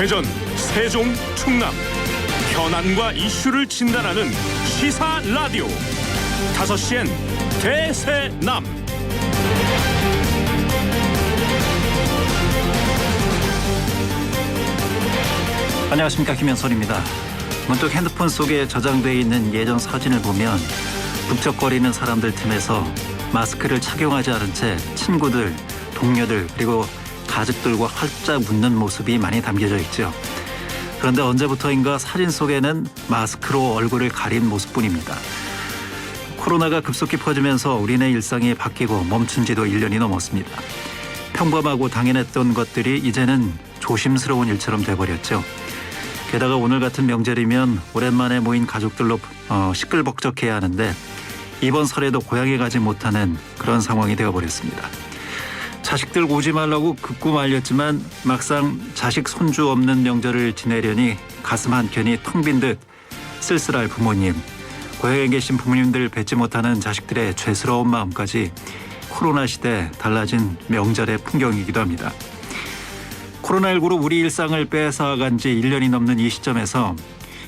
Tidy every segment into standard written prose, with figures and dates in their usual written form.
대전, 세종, 충남 현안과 이슈를 진단하는 시사 라디오 5시엔 대세남. 안녕하십니까, 김현솔입니다. 문득 핸드폰 속에 저장되어 있는 예전 사진을 보면 북적거리는 사람들 틈에서 마스크를 착용하지 않은 채 친구들, 동료들 그리고 가족들과 활짝 웃는 모습이 많이 담겨져 있죠. 그런데 언제부터인가 사진 속에는 마스크로 얼굴을 가린 모습뿐입니다. 코로나가 급속히 퍼지면서 우리네 일상이 바뀌고 멈춘 지도 1년이 넘었습니다. 평범하고 당연했던 것들이 이제는 조심스러운 일처럼 돼버렸죠. 게다가 오늘 같은 명절이면 오랜만에 모인 가족들로 시끌벅적해야 하는데 이번 설에도 고향에 가지 못하는 그런 상황이 되어버렸습니다. 자식들 오지 말라고 극구 말렸지만 막상 자식 손주 없는 명절을 지내려니 가슴 한켠이 텅 빈 듯 쓸쓸할 부모님, 고향에 계신 부모님들 뵙지 못하는 자식들의 죄스러운 마음까지 코로나 시대 달라진 명절의 풍경이기도 합니다. 코로나19로 우리 일상을 빼앗아간 지 1년이 넘는 이 시점에서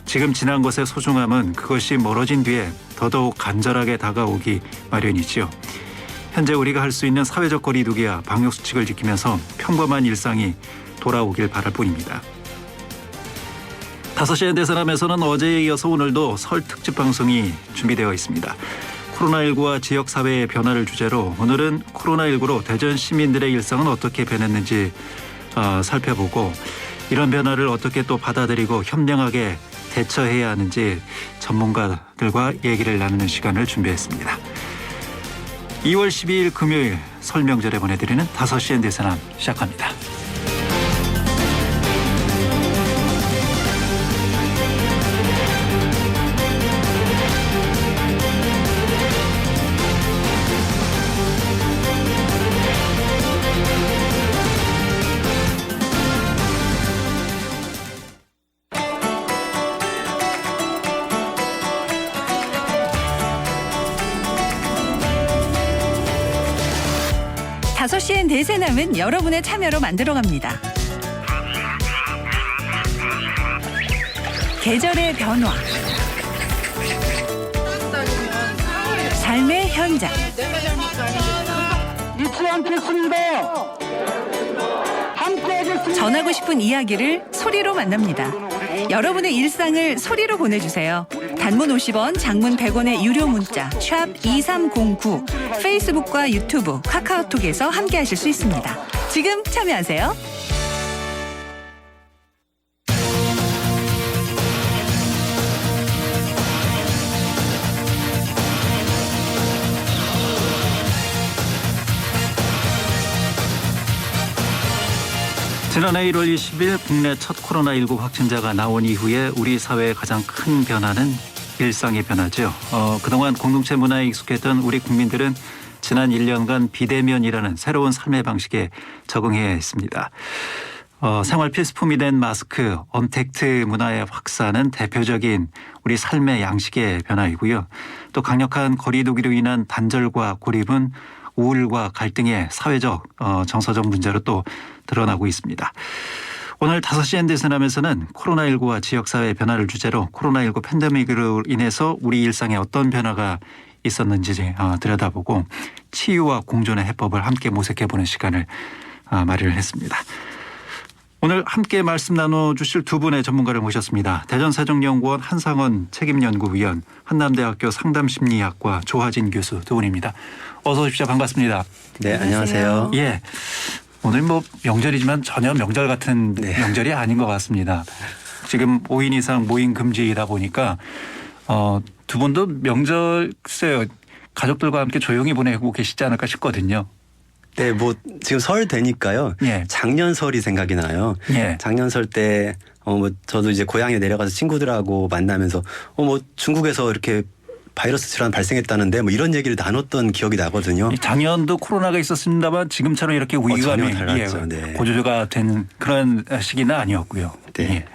지금 지난 것의 소중함은 그것이 멀어진 뒤에 더더욱 간절하게 다가오기 마련이지요. 현재 우리가 할 수 있는 사회적 거리두기와 방역수칙을 지키면서 평범한 일상이 돌아오길 바랄 뿐입니다. 5시에 대세남에서는 어제에 이어서 오늘도 설 특집 방송이 준비되어 있습니다. 코로나19와 지역사회의 변화를 주제로 오늘은 코로나19로 대전 시민들의 일상은 어떻게 변했는지 살펴보고 이런 변화를 어떻게 또 받아들이고 현명하게 대처해야 하는지 전문가들과 얘기를 나누는 시간을 준비했습니다. 2월 12일 금요일 설 명절에 보내드리는 5시엔 대세남 시작합니다. 다섯 시엔 대세남은 여러분의 참여로 만들어갑니다. 계절의 변화, 삶의 현장, 잊지 않겠습니다. 함께하겠습니다. 전하고 싶은 이야기를 소리로 만납니다. 여러분의 일상을 소리로 보내주세요. 단문 50원, 장문 100원의 유료 문자 샵 2309, 페이스북과 유튜브, 카카오톡에서 함께하실 수 있습니다. 지금 참여하세요. 지난해 1월 20일 국내 첫 코로나19 확진자가 나온 이후에 우리 사회의 가장 큰 변화는 일상의 변화죠. 그동안 공동체 문화에 익숙했던 우리 국민들은 지난 1년간 비대면이라는 새로운 삶의 방식에 적응해야 했습니다. 생활 필수품이 된 마스크, 언택트 문화의 확산은 대표적인 우리 삶의 양식의 변화이고요. 또 강력한 거리두기로 인한 단절과 고립은 우울과 갈등의 사회적, 정서적 문제로 또 드러나고 있습니다. 오늘 5시엔 대세남에서는 코로나19와 지역사회의 변화를 주제로 코로나19 팬데믹으로 인해서 우리 일상에 어떤 변화가 있었는지 들여다보고 치유와 공존의 해법을 함께 모색해보는 시간을 마련했습니다. 오늘 함께 말씀 나눠주실 두 분의 전문가를 모셨습니다. 대전세종연구원 한상원 책임연구위원, 한남대학교 상담심리학과 조하진 교수 두 분입니다. 어서 오십시오. 반갑습니다. 네, 안녕하세요. 예, 오늘 명절이지만 전혀 명절 같은 명절이 아닌 것 같습니다. 지금 5인 이상 모임 금지이다 보니까 두 분도 명절 글쎄요, 가족들과 함께 조용히 보내고 계시지 않을까 싶거든요. 네, 지금 설 되니까요. 예. 작년 설이 생각이 나요. 예. 작년 설 때 저도 이제 고향에 내려가서 친구들하고 만나면서 중국에서 이렇게 바이러스 질환 발생했다는데 이런 얘기를 나눴던 기억이 나거든요. 작년도 코로나가 있었습니다만 지금처럼 이렇게 위기감이 달랐죠. 네. 고조가 된 그런 시기는 아니었고요. 네. 예.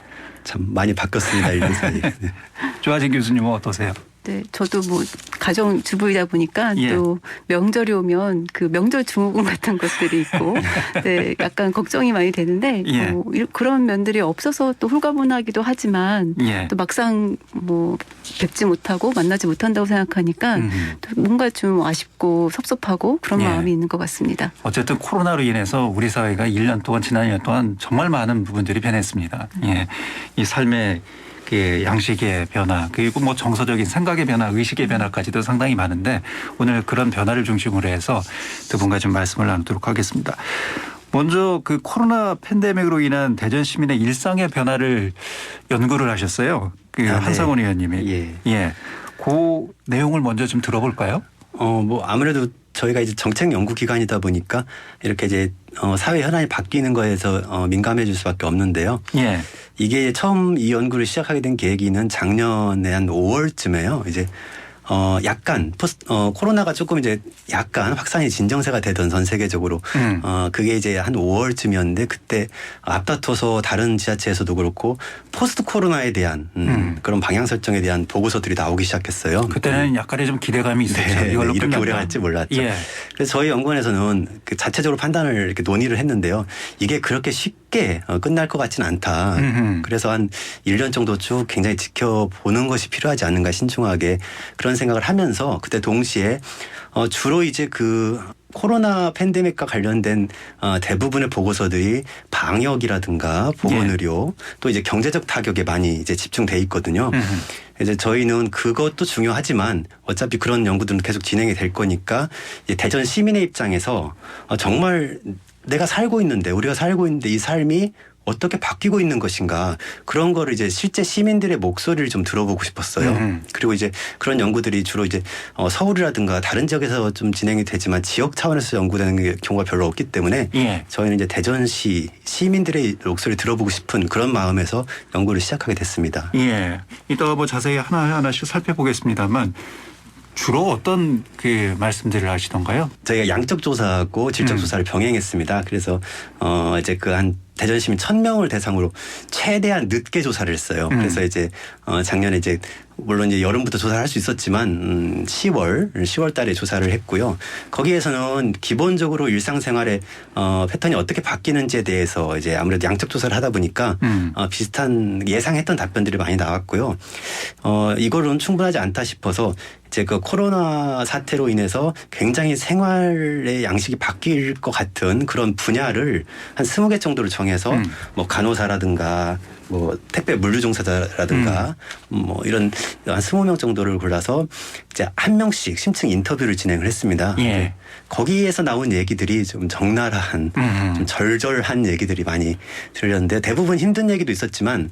참 많이 바뀌었습니다. 1년 사이에. 네. 조하진 교수님은 어떠세요? 네, 저도 뭐 가정 주부이다 보니까 예. 또 명절이 오면 그 명절 증후군 같은 것들이 있고, 네, 약간 걱정이 많이 되는데 예. 그런 면들이 없어서 또 홀가분하기도 하지만 예. 또 막상 뭐 뵙지 못하고 만나지 못한다고 생각하니까 또 뭔가 좀 아쉽고 섭섭하고 그런 예. 마음이 있는 것 같습니다. 어쨌든 코로나로 인해서 우리 사회가 1년 동안 지난 1년 동안 정말 많은 부분들이 변했습니다. 예. 이 삶의 그 양식의 변화 그리고 뭐 정서적인 생각의 변화, 의식의 변화까지도 상당히 많은데 오늘 그런 변화를 중심으로 해서 두 분과 좀 말씀을 나누도록 하겠습니다. 먼저 그 코로나 팬데믹으로 인한 대전 시민의 일상의 변화를 연구를 하셨어요. 그 네. 한상원 의원님이. 예. 예. 그 내용을 먼저 좀 들어볼까요? 뭐 아무래도 저희가 이제 정책 연구 기관이다 보니까 이렇게 이제 사회 현안이 바뀌는 거에서 민감해질 수밖에 없는데요. 예. 이게 처음 이 연구를 시작하게 된 계기는 작년에 한 5월쯤에요. 이제 약간 코로나가 조금 이제 약간 확산이 진정세가 되던 전 세계적으로 그게 이제 한 5월쯤이었는데 그때 앞다퉈서 다른 지자체에서도 그렇고 포스트 코로나에 대한 그런 방향 설정에 대한 보고서들이 나오기 시작했어요. 그때는 약간의 좀 기대감이 있었죠. 네, 이걸로 이렇게 끝난다. 오래 갈지 몰랐죠. 예. 그래서 저희 연구원에서는 그 자체적으로 판단을 이렇게 논의를 했는데요. 이게 그렇게 쉽게 끝날 것 같지는 않다. 그래서 한 1년 정도 쭉 굉장히 지켜보는 것이 필요하지 않는가 신중하게 그런 생각을 하면서 그때 동시에 주로 이제 그 코로나 팬데믹과 관련된 대부분의 보고서들이 방역이라든가 보건의료 또 이제 경제적 타격에 많이 이제 집중돼 있거든요. 이제 저희는 그것도 중요하지만 어차피 그런 연구들은 계속 진행이 될 거니까 이제 대전 시민의 입장에서 정말 내가 살고 있는데 우리가 살고 있는데 이 삶이 어떻게 바뀌고 있는 것인가 그런 거를 이제 실제 시민들의 목소리를 좀 들어보고 싶었어요. 그리고 이제 그런 연구들이 주로 이제 서울이라든가 다른 지역에서 좀 진행이 되지만 지역 차원에서 연구되는 경우가 별로 없기 때문에 예. 저희는 이제 대전시 시민들의 목소리를 들어보고 싶은 그런 마음에서 연구를 시작하게 됐습니다. 예. 이따가 뭐 자세히 하나하나씩 살펴보겠습니다만 주로 어떤 그 말씀들을 하시던가요? 저희가 양적 조사하고 질적 조사를 병행했습니다. 그래서 이제 그 한 대전 시민 1,000명을 대상으로 최대한 늦게 조사를 했어요. 그래서 이제 작년에 이제 물론 이제 여름부터 조사를 할 수 있었지만 10월 달에 조사를 했고요. 거기에서는 기본적으로 일상생활의 패턴이 어떻게 바뀌는지에 대해서 이제 아무래도 양적 조사를 하다 보니까 비슷한 예상했던 답변들이 많이 나왔고요. 이거로는 충분하지 않다 싶어서 이제 그 코로나 사태로 인해서 굉장히 생활의 양식이 바뀔 것 같은 그런 분야를 한 20개 정도를 정해서 뭐 간호사라든가 뭐 택배 물류종사자라든가 뭐 이런 한 20명 정도를 골라서 이제 한 명씩 심층 인터뷰를 진행을 했습니다. 예. 거기에서 나온 얘기들이 좀 적나라한 좀 절절한 얘기들이 많이 들렸는데 대부분 힘든 얘기도 있었지만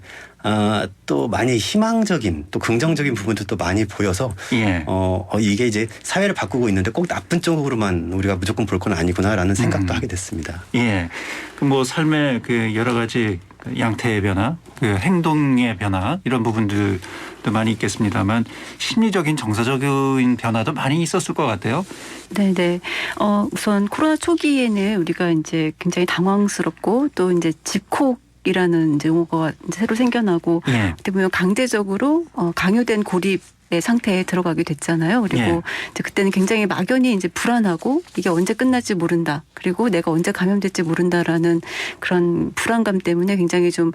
또 많이 희망적인 또 긍정적인 부분도 또 많이 보여서 예. 이게 이제 사회를 바꾸고 있는데 꼭 나쁜 쪽으로만 우리가 무조건 볼 건 아니구나라는 생각도 하게 됐습니다. 예. 그 뭐 삶의 그 여러 가지 양태의 변화, 그 행동의 변화 이런 부분들도 많이 있겠습니다만 심리적인 정서적인 변화도 많이 있었을 것 같아요. 네네. 우선 코로나 초기에는 우리가 이제 굉장히 당황스럽고 또 이제 집콕이라는 이제 용어가 이제 새로 생겨나고 예. 어떻게 보면 강제적으로 강요된 고립의 상태에 들어가게 됐잖아요. 그리고 예. 이제 그때는 굉장히 막연히 이제 불안하고 이게 언제 끝날지 모른다. 그리고 내가 언제 감염될지 모른다라는 그런 불안감 때문에 굉장히 좀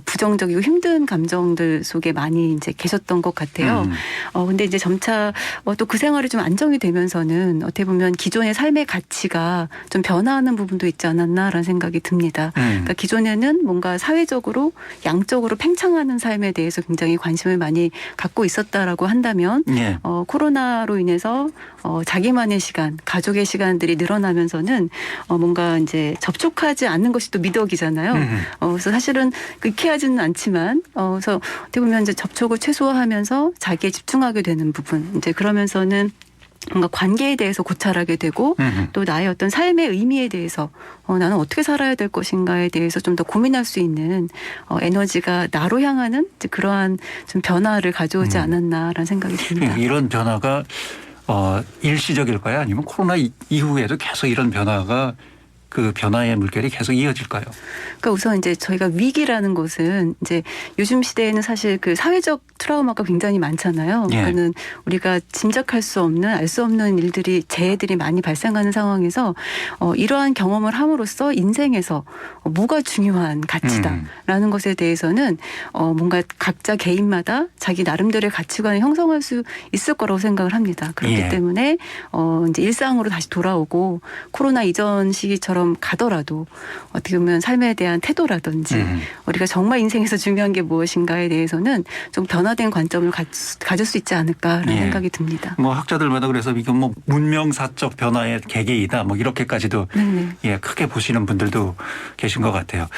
부정적이고 힘든 감정들 속에 많이 이제 계셨던 것 같아요. 근데 이제 점차 또 그 생활이 좀 안정이 되면서는 어떻게 보면 기존의 삶의 가치가 좀 변화하는 부분도 있지 않았나라는 생각이 듭니다. 그러니까 기존에는 뭔가 사회적으로 양적으로 팽창하는 삶에 대해서 굉장히 관심을 많이 갖고 있었다라고 한다면 예. 코로나로 인해서 자기만의 시간, 가족의 시간들이 늘어나면서는 뭔가 이제 접촉하지 않는 것이 또 미덕이잖아요. 그래서 사실은 유쾌하지는 않지만 그래서 어떻게 보면 이제 접촉을 최소화하면서 자기에 집중하게 되는 부분 이제 그러면서는 뭔가 관계에 대해서 고찰하게 되고 또 나의 어떤 삶의 의미에 대해서 나는 어떻게 살아야 될 것인가에 대해서 좀 더 고민할 수 있는 에너지가 나로 향하는 이제 그러한 좀 변화를 가져오지 않았나라는 생각이 듭니다. 이런 변화가 일시적일까요? 아니면 코로나 이후에도 계속 이런 변화가 그 변화의 물결이 계속 이어질까요? 그러니까 우선 이제 저희가 위기라는 것은 이제 요즘 시대에는 사실 그 사회적 트라우마가 굉장히 많잖아요. 예. 그러니까는 우리가 짐작할 수 없는 알 수 없는 일들이 재해들이 많이 발생하는 상황에서 이러한 경험을 함으로써 인생에서 뭐가 중요한 가치다라는 것에 대해서는 뭔가 각자 개인마다 자기 나름대로의 가치관을 형성할 수 있을 거라고 생각을 합니다. 그렇기 예. 때문에 이제 일상으로 다시 돌아오고 코로나 이전 시기처럼 가더라도 어떻게 보면 삶에 대한 태도라든지 우리가 정말 인생에서 중요한 게 무엇인가에 대해서는 좀 변화된 관점을 가질 수 있지 않을까라는 예. 생각이 듭니다. 뭐 학자들마다 그래서 이건 뭐 문명사적 변화의 계기이다. 뭐 이렇게까지도 네네. 예, 크게 보시는 분들도 계신 것 같아요.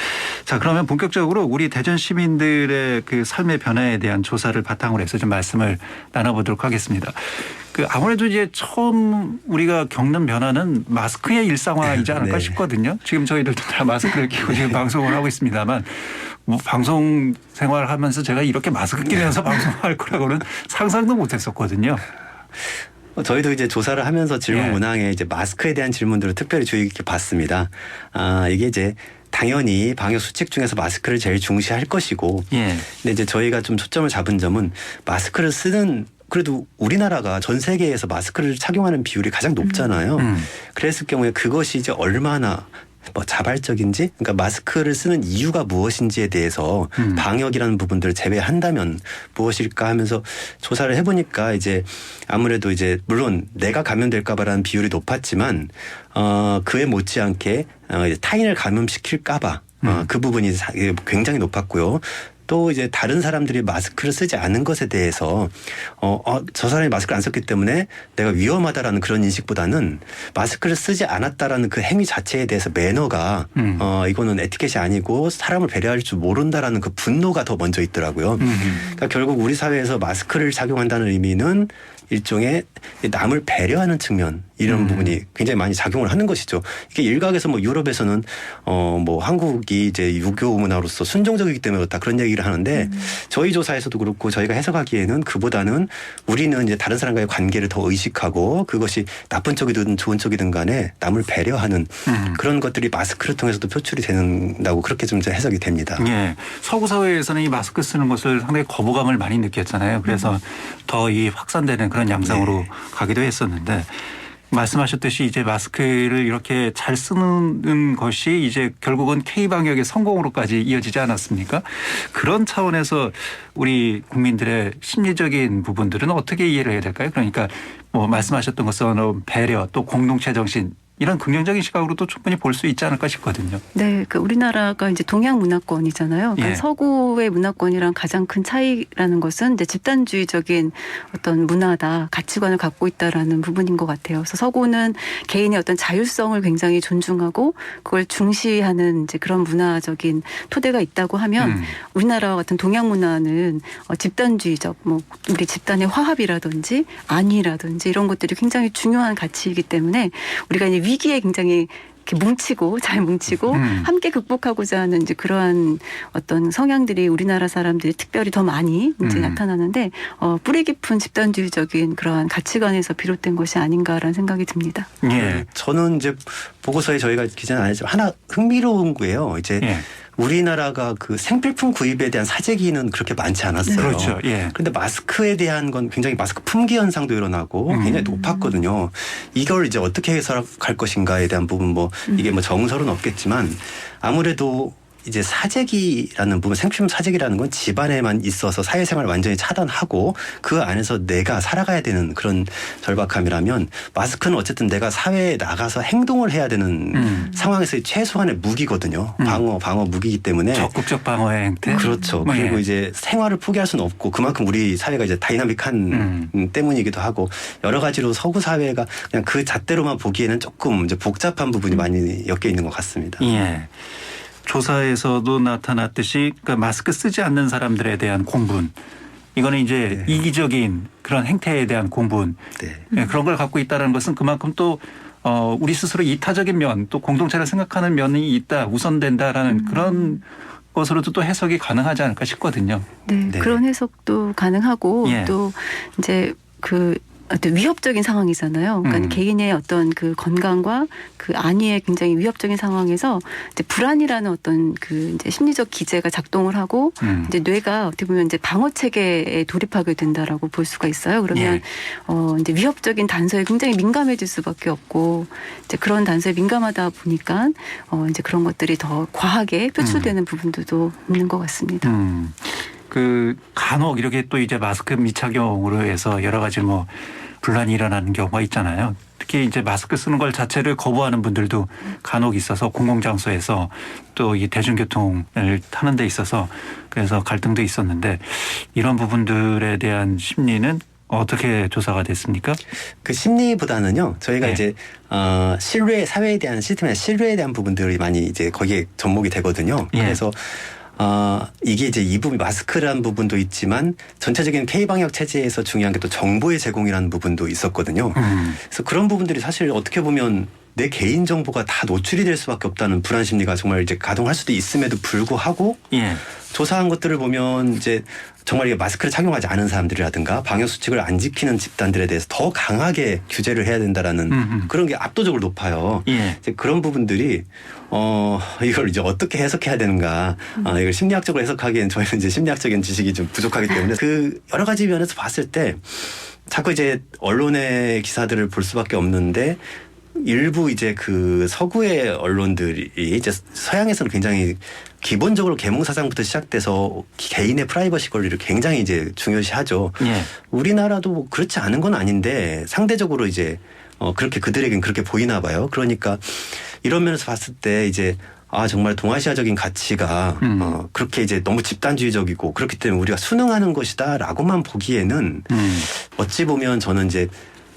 자, 그러면 본격적으로 우리 대전 시민들의 그 삶의 변화에 대한 조사를 바탕으로 해서 좀 말씀을 나눠보도록 하겠습니다. 그 아무래도 이제 처음 우리가 겪는 변화는 마스크의 일상화이지 않을까 네. 싶거든요. 지금 저희들도 다 마스크를 끼고 지금 방송을 하고 있습니다만 뭐 방송 생활하면서 제가 이렇게 마스크 끼면서 방송할 거라고는 상상도 못했었거든요. 저희도 이제 조사를 하면서 질문 예. 문항에 이제 마스크에 대한 질문들을 특별히 주의 깊게 봤습니다. 이게 이제 당연히 방역 수칙 중에서 마스크를 제일 중시할 것이고, 예. 근데 이제 저희가 좀 초점을 잡은 점은 마스크를 쓰는 그래도 우리나라가 전 세계에서 마스크를 착용하는 비율이 가장 높잖아요. 그랬을 경우에 그것이 이제 얼마나 뭐 자발적인지, 그러니까 마스크를 쓰는 이유가 무엇인지에 대해서 방역이라는 부분들을 제외한다면 무엇일까 하면서 조사를 해보니까 이제 아무래도 이제 물론 내가 감염될까봐라는 비율이 높았지만 그에 못지않게 이제 타인을 감염시킬까봐 그 부분이 굉장히 높았고요. 또 이제 다른 사람들이 마스크를 쓰지 않은 것에 대해서 저 사람이 마스크를 안 썼기 때문에 내가 위험하다라는 그런 인식보다는 마스크를 쓰지 않았다라는 그 행위 자체에 대해서 매너가 이거는 에티켓이 아니고 사람을 배려할 줄 모른다라는 그 분노가 더 먼저 있더라고요. 그러니까 결국 우리 사회에서 마스크를 착용한다는 의미는 일종의 남을 배려하는 측면 이런 부분이 굉장히 많이 작용을 하는 것이죠. 이게 일각에서 뭐 유럽에서는 뭐 한국이 이제 유교 문화로서 순종적이기 때문에 그렇다 그런 얘기를 하는데 저희 조사에서도 그렇고 저희가 해석하기에는 그보다는 우리는 이제 다른 사람과의 관계를 더 의식하고 그것이 나쁜 쪽이든 좋은 쪽이든 간에 남을 배려하는 그런 것들이 마스크를 통해서도 표출이 된다고 그렇게 좀 해석이 됩니다. 예. 서구 사회에서는 이 마스크 쓰는 것을 상당히 거부감을 많이 느꼈잖아요. 그래서 더 이 확산되는 그런 양상으로 네. 가기도 했었는데 말씀하셨듯이 이제 마스크를 이렇게 잘 쓰는 것이 이제 결국은 K방역의 성공으로까지 이어지지 않았습니까? 그런 차원에서 우리 국민들의 심리적인 부분들은 어떻게 이해를 해야 될까요? 그러니까 뭐 말씀하셨던 것은 배려 또 공동체 정신 이런 긍정적인 시각으로도 충분히 볼 수 있지 않을까 싶거든요. 네, 그 우리나라가 이제 동양 문화권이잖아요. 그러니까 예. 서구의 문화권이랑 가장 큰 차이라는 것은 이제 집단주의적인 어떤 문화다, 가치관을 갖고 있다라는 부분인 것 같아요. 그래서 서구는 개인의 어떤 자율성을 굉장히 존중하고 그걸 중시하는 이제 그런 문화적인 토대가 있다고 하면 우리나라와 같은 동양 문화는 집단주의적, 뭐 우리 집단의 화합이라든지 안위라든지 이런 것들이 굉장히 중요한 가치이기 때문에 우리가 이제 위기에 굉장히 이렇게 뭉치고 잘 뭉치고 함께 극복하고자 하는 이제 그러한 어떤 성향들이 우리나라 사람들이 특별히 더 많이 이제 나타나는데 뿌리 깊은 집단주의적인 그러한 가치관에서 비롯된 것이 아닌가라는 생각이 듭니다. 예. 저는 이제 보고서에 저희가 기재는 안 했지만 하나 흥미로운 거예요. 이제 예. 우리나라가 그 생필품 구입에 대한 사재기는 그렇게 많지 않았어요. 그렇죠. 예. 그런데 마스크에 대한 건 굉장히 마스크 품귀 현상도 일어나고 굉장히 높았거든요. 이걸 이제 어떻게 해석할 것인가에 대한 부분 뭐 이게 뭐 정설은 없겠지만 아무래도 이제 사재기라는 부분, 생필품 사재기라는 건 집안에만 있어서 사회생활을 완전히 차단하고 그 안에서 내가 살아가야 되는 그런 절박함이라면 마스크는 어쨌든 내가 사회에 나가서 행동을 해야 되는 상황에서의 최소한의 무기거든요. 방어 무기이기 때문에. 적극적 방어의 행태. 그렇죠. 뭐 그리고 예. 이제 생활을 포기할 수는 없고 그만큼 우리 사회가 이제 다이나믹한 때문이기도 하고 여러 가지로 서구 사회가 그냥 그 잣대로만 보기에는 조금 이제 복잡한 부분이 많이 엮여 있는 것 같습니다. 예. 조사에서도 나타났듯이 그러니까 마스크 쓰지 않는 사람들에 대한 공분. 이거는 이제 이기적인 그런 행태에 대한 공분. 네. 예, 그런 걸 갖고 있다는 것은 그만큼 또 우리 스스로 이타적인 면 또 공동체를 생각하는 면이 있다 우선된다라는 그런 것으로도 또 해석이 가능하지 않을까 싶거든요. 네, 네. 그런 해석도 가능하고 예. 또 이제 그 어떤 위협적인 상황이잖아요. 그러니까 음. 개인의 어떤 그 건강과 그 안위에 굉장히 위협적인 상황에서 이제 불안이라는 어떤 그 이제 심리적 기제가 작동을 하고 이제 뇌가 어떻게 보면 이제 방어 체계에 돌입하게 된다라고 볼 수가 있어요. 그러면 예. 이제 위협적인 단서에 굉장히 민감해질 수밖에 없고 이제 그런 단서에 민감하다 보니까 이제 그런 것들이 더 과하게 표출되는 부분들도 있는 것 같습니다. 그 간혹 이렇게 또 이제 마스크 미착용으로 해서 여러 가지 뭐 분란이 일어나는 경우가 있잖아요. 특히 이제 마스크 쓰는 걸 자체를 거부하는 분들도 간혹 있어서 공공장소에서 또 이 대중교통을 타는 데 있어서 그래서 갈등도 있었는데 이런 부분들에 대한 심리는 어떻게 조사가 됐습니까? 그 심리보다는요, 저희가 네. 이제 신뢰, 사회에 대한 시스템의 신뢰에 대한 부분들이 많이 이제 거기에 접목이 되거든요. 예. 그래서 이게 이제 이 부분 마스크라는 부분도 있지만 전체적인 K방역 체제에서 중요한 게 또 정보의 제공이라는 부분도 있었거든요. 그래서 그런 부분들이 사실 어떻게 보면 내 개인 정보가 다 노출이 될 수밖에 없다는 불안 심리가 정말 이제 가동할 수도 있음에도 불구하고 예. 조사한 것들을 보면 이제 정말 이게 마스크를 착용하지 않은 사람들이라든가 방역 수칙을 안 지키는 집단들에 대해서 더 강하게 규제를 해야 된다라는 그런 게 압도적으로 높아요. 예. 이제 그런 부분들이 이걸 이제 어떻게 해석해야 되는가 이걸 심리학적으로 해석하기엔 저희는 이제 심리학적인 지식이 좀 부족하기 때문에 그 여러 가지 면에서 봤을 때 자꾸 이제 언론의 기사들을 볼 수밖에 없는데 일부 이제 그 서구의 언론들이 이제 서양에서는 굉장히 기본적으로 계몽사상부터 시작돼서 개인의 프라이버시 권리를 굉장히 이제 중요시하죠. 예. 우리나라도 뭐 그렇지 않은 건 아닌데 상대적으로 이제 그렇게 그들에겐 그렇게 보이나 봐요. 그러니까 이런 면에서 봤을 때 이제 정말 동아시아적인 가치가 그렇게 이제 너무 집단주의적이고 그렇기 때문에 우리가 순응하는 것이다라고만 보기에는 어찌 보면 저는 이제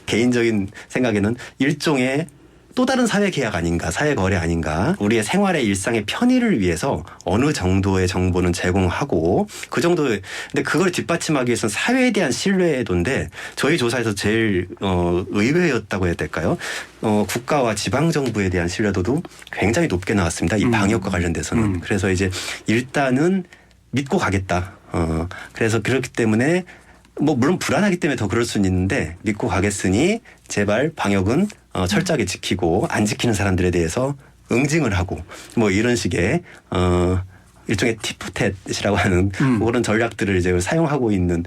개인적인 생각에는 일종의 또 다른 사회 계약 아닌가, 사회 거래 아닌가. 우리의 생활의 일상의 편의를 위해서 어느 정도의 정보는 제공하고 그 정도의 근데 그걸 뒷받침하기 위해서는 사회에 대한 신뢰도인데 저희 조사에서 제일 의외였다고 해야 될까요? 국가와 지방 정부에 대한 신뢰도도 굉장히 높게 나왔습니다. 이 방역과 관련돼서는. 그래서 이제 일단은 믿고 가겠다. 그래서 그렇기 때문에 뭐 물론 불안하기 때문에 더 그럴 수는 있는데 믿고 가겠으니 제발 방역은 철저하게 지키고 안 지키는 사람들에 대해서 응징을 하고 뭐 이런 식의 일종의 티푸텟이라고 하는 그런 전략들을 이제 사용하고 있는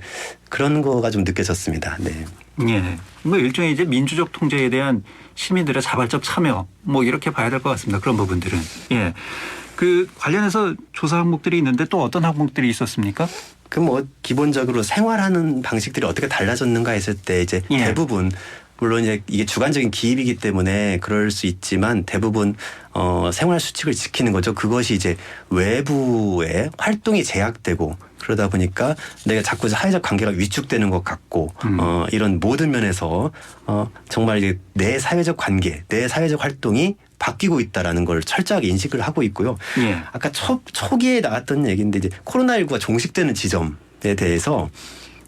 그런 거가 좀 느껴졌습니다. 네. 예. 뭐 일종의 이제 민주적 통제에 대한 시민들의 자발적 참여 뭐 이렇게 봐야 될 것 같습니다. 그런 부분들은. 예. 그 관련해서 조사 항목들이 있는데 또 어떤 항목들이 있었습니까? 그 뭐 기본적으로 생활하는 방식들이 어떻게 달라졌는가 했을 때 이제 예. 대부분 물론 이제 이게 주관적인 기입이기 때문에 그럴 수 있지만 대부분 생활 수칙을 지키는 거죠. 그것이 이제 외부의 활동이 제약되고 그러다 보니까 내가 자꾸 사회적 관계가 위축되는 것 같고 이런 모든 면에서 정말 이제 내 사회적 관계, 내 사회적 활동이 바뀌고 있다라는 걸 철저하게 인식을 하고 있고요. 예. 아까 초기에 나왔던 얘기인데 이제 코로나19가 종식되는 지점에 대해서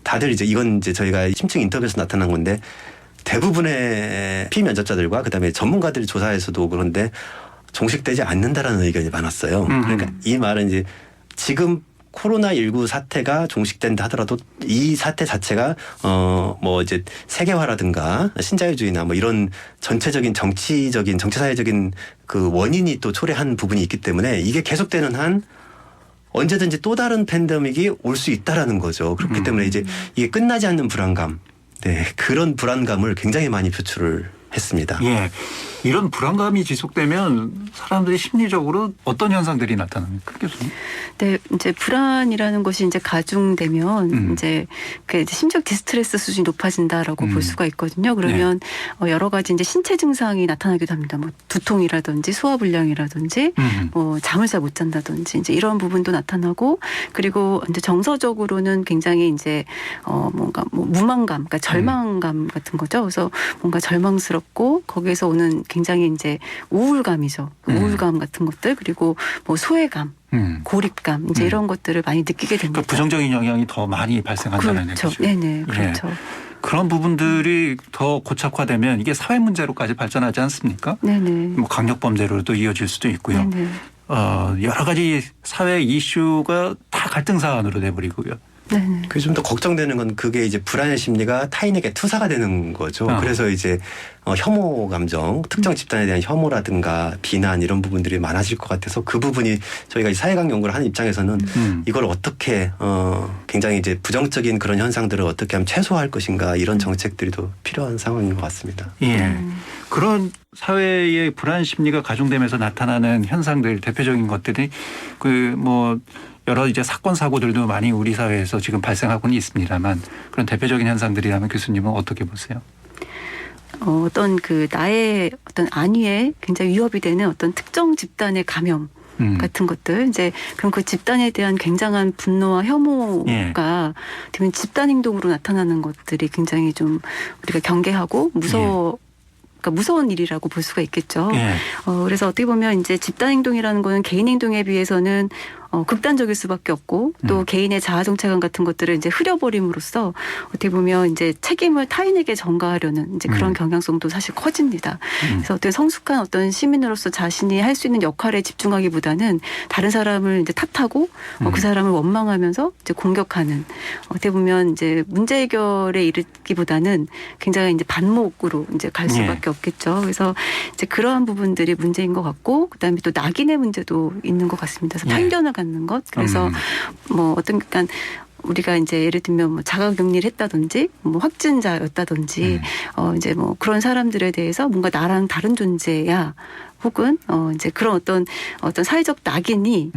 다들 이제 이건 이제 저희가 심층 인터뷰에서 나타난 건데 대부분의 피면접자들과 그다음에 전문가들 조사에서도 그런데 종식되지 않는다라는 의견이 많았어요. 그러니까 이 말은 이제 지금 코로나19 사태가 종식된다 하더라도 이 사태 자체가 뭐 이제 세계화라든가 신자유주의나 뭐 이런 전체적인 정치사회적인 그 원인이 또 초래한 부분이 있기 때문에 이게 계속되는 한 언제든지 또 다른 팬데믹이 올 수 있다라는 거죠. 그렇기 때문에 이제 이게 끝나지 않는 불안감, 네, 그런 불안감을 굉장히 많이 표출을 했습니다. 예. 이런 불안감이 지속되면 사람들이 심리적으로 어떤 현상들이 나타납니까, 교수님? 네, 이제 불안이라는 것이 이제 가중되면 이제 그 심적 디스트레스 수준이 높아진다라고 볼 수가 있거든요. 그러면 여러 가지 이제 신체 증상이 나타나기도 합니다. 뭐 두통이라든지 소화불량이라든지 뭐 잠을 잘 못 잔다든지 이제 이런 부분도 나타나고 그리고 이제 정서적으로는 굉장히 이제 뭔가 뭐 무망감, 그러니까 절망감 같은 거죠. 그래서 뭔가 절망스럽고 거기에서 오는 굉장히 이제 우울감이죠. 우울감 같은 것들 그리고 뭐 소외감, 고립감 이제 이런 것들을 많이 느끼게 됩니다. 그러니까 부정적인 영향이 더 많이 발생한다는 그렇죠. 얘기죠. 네네, 그렇죠. 예. 그런 부분들이 더 고착화되면 이게 사회 문제로까지 발전하지 않습니까? 네네. 뭐 강력 범죄로도 이어질 수도 있고요. 네네. 여러 가지 사회 이슈가 다 갈등 사안으로 돼버리고요. 네네. 그게 좀 더 걱정되는 건 그게 이제 불안의 심리가 타인에게 투사가 되는 거죠. 그래서 이제 혐오 감정, 특정 집단에 대한 혐오라든가 비난 이런 부분들이 많아질 것 같아서 그 부분이 저희가 사회학 연구를 하는 입장에서는 이걸 어떻게 굉장히 이제 부정적인 그런 현상들을 어떻게 하면 최소화할 것인가 이런 정책들이 더 필요한 상황인 것 같습니다. 예. 그런 사회의 불안 심리가 가중되면서 나타나는 현상들 대표적인 것들이 그 뭐 여러 이제 사건 사고들도 많이 우리 사회에서 지금 발생하고는 있습니다만 그런 대표적인 현상들이라면 교수님은 어떻게 보세요? 어떤 그 나의 어떤 안위에 굉장히 위협이 되는 어떤 특정 집단의 감염 같은 것들 이제 그럼 그 집단에 대한 굉장한 분노와 혐오가 되면 집단 행동으로 나타나는 것들이 굉장히 좀 우리가 경계하고 그러니까 무서운 일이라고 볼 수가 있겠죠. 그래서 어떻게 보면 이제 집단 행동이라는 거는 개인 행동에 비해서는 극단적일 수밖에 없고 또 개인의 자아 정체감 같은 것들을 이제 흐려버림으로써 어떻게 보면 이제 책임을 타인에게 전가하려는 이제 그런 경향성도 사실 커집니다. 그래서 어떤 성숙한 어떤 시민으로서 자신이 할 수 있는 역할에 집중하기보다는 다른 사람을 이제 탓하고 그 사람을 원망하면서 이제 공격하는 어떻게 보면 이제 문제 해결에 이르기보다는 굉장히 이제 반목으로 이제 갈 수밖에 없겠죠. 그래서 이제 그러한 부분들이 문제인 것 같고 그다음에 또 낙인의 문제도 있는 것 같습니다. 그래서 편견을 갖는 것. 그래서 뭐 어떤 그러니까 우리가 이제 예를 들면 뭐 자가격리를 했다든지 뭐 확진자였다든지 이제 뭐 그런 사람들에 대해서 뭔가 나랑 다른 존재야. 혹은 이제 그런 어떤 사회적 낙인이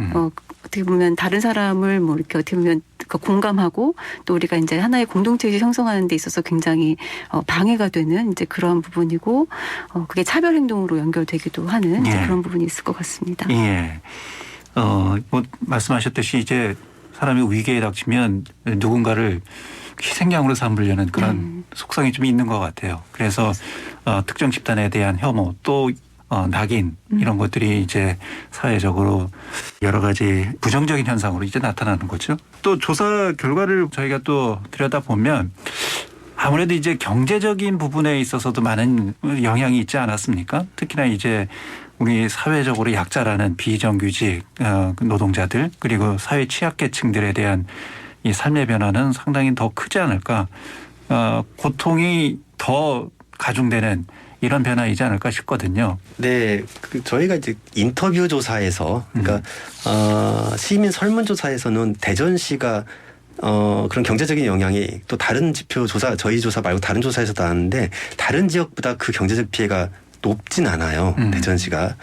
어떻게 보면 다른 사람을 뭐 이렇게 어떻게 보면 공감하고 또 우리가 이제 하나의 공동체를 형성하는 데 있어서 굉장히 방해가 되는 이제 그런 부분이고 그게 차별 행동으로 연결되기도 하는 이제 그런 부분이 있을 것 같습니다. 예. 뭐 말씀하셨듯이 이제 사람이 위기에 닥치면 누군가를 희생양으로 삼으려는 그런 속성이 좀 있는 것 같아요. 그래서 특정 집단에 대한 혐오 또 낙인 이런 것들이 이제 사회적으로 여러 가지 부정적인 현상으로 이제 나타나는 거죠. 또 조사 결과를 저희가 또 들여다보면 아무래도 이제 경제적인 부분에 있어서도 많은 영향이 있지 않았습니까? 특히나 이제 우리 사회적으로 약자라는 비정규직 노동자들 그리고 사회 취약계층들에 대한 이 삶의 변화는 상당히 더 크지 않을까. 고통이 더 가중되는 이런 변화이지 않을까 싶거든요. 네, 저희가 이제 인터뷰 조사에서 그러니까 시민 설문조사에서는 대전시가 그런 경제적인 영향이 또 다른 지표 조사 저희 조사 말고 다른 조사에서도 나왔는데 다른 지역보다 그 경제적 피해가 높진 않아요. 대전시가.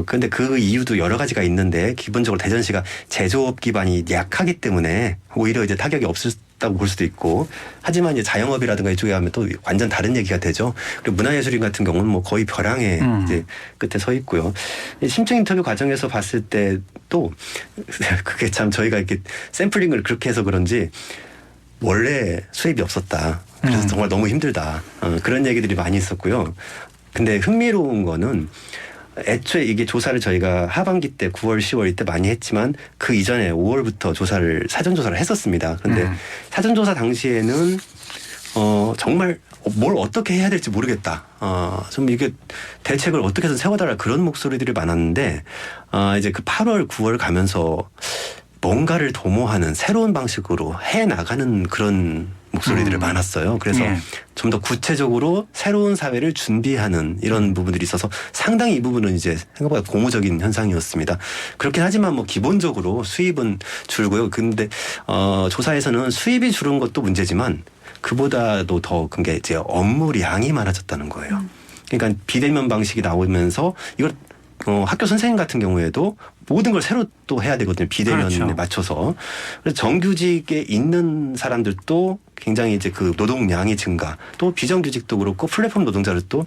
그런데 그 이유도 여러 가지가 있는데 기본적으로 대전시가 제조업 기반이 약하기 때문에 오히려 이제 타격이 없었다고 볼 수도 있고 하지만 이제 자영업이라든가 이쪽에 하면 또 완전 다른 얘기가 되죠. 그리고 문화예술인 같은 경우는 뭐 거의 벼랑의 이제 끝에 서 있고요. 심층 인터뷰 과정에서 봤을 때도 그게 참 저희가 이렇게 샘플링을 그렇게 해서 그런지 원래 수입이 없었다. 그래서 정말 너무 힘들다. 그런 얘기들이 많이 있었고요. 근데 흥미로운 거는 애초에 이게 조사를 저희가 하반기 때 9월, 10월 이때 많이 했지만 그 이전에 5월부터 사전조사를 했었습니다. 그런데 사전조사 당시에는 정말 뭘 어떻게 해야 될지 모르겠다. 좀 이게 대책을 어떻게 해서 세워달라 그런 목소리들이 많았는데 이제 그 8월, 9월 가면서 뭔가를 도모하는 새로운 방식으로 해 나가는 그런 목소리들이 많았어요. 그래서 좀 더 구체적으로 새로운 사회를 준비하는 이런 부분들이 있어서 상당히 이 부분은 이제 생각보다 고무적인 현상이었습니다. 그렇긴 하지만 뭐 기본적으로 수입은 줄고요. 근데 조사에서는 수입이 줄은 것도 문제지만 그보다도 더 큰 게 이제 업무량이 많아졌다는 거예요. 그러니까 비대면 방식이 나오면서 이걸 학교 선생님 같은 경우에도 모든 걸 새로 또 해야 되거든요. 비대면에 맞춰서. 그래서 정규직에 있는 사람들도 굉장히 이제 그 노동량이 증가 또 비정규직도 그렇고 플랫폼 노동자들도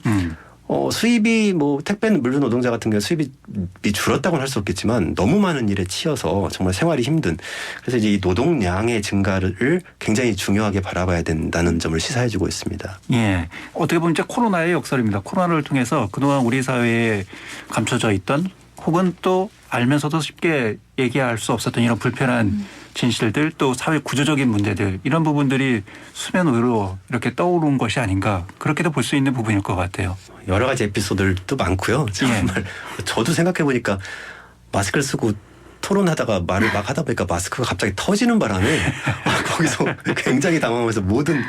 수입이 뭐 택배 물류 노동자 같은 경우 수입이 줄었다고는 할 수 없겠지만 너무 많은 일에 치여서 정말 생활이 힘든 그래서 이제 이 노동량의 증가를 굉장히 중요하게 바라봐야 된다는 점을 시사해주고 있습니다. 예, 어떻게 보면 이제 코로나의 역설입니다. 코로나를 통해서 그동안 우리 사회에 감춰져 있던 혹은 또 알면서도 쉽게 얘기할 수 없었던 이런 불편한 진실들 또 사회 구조적인 문제들 이런 부분들이 수면 위로 이렇게 떠오른 것이 아닌가 그렇게도 볼 수 있는 부분일 것 같아요. 여러 가지 에피소드들도 많고요. 정말 저도 생각해 보니까 마스크를 쓰고 토론하다가 말을 막 하다 보니까 마스크가 갑자기 터지는 바람에 거기서 굉장히 당황하면서 모든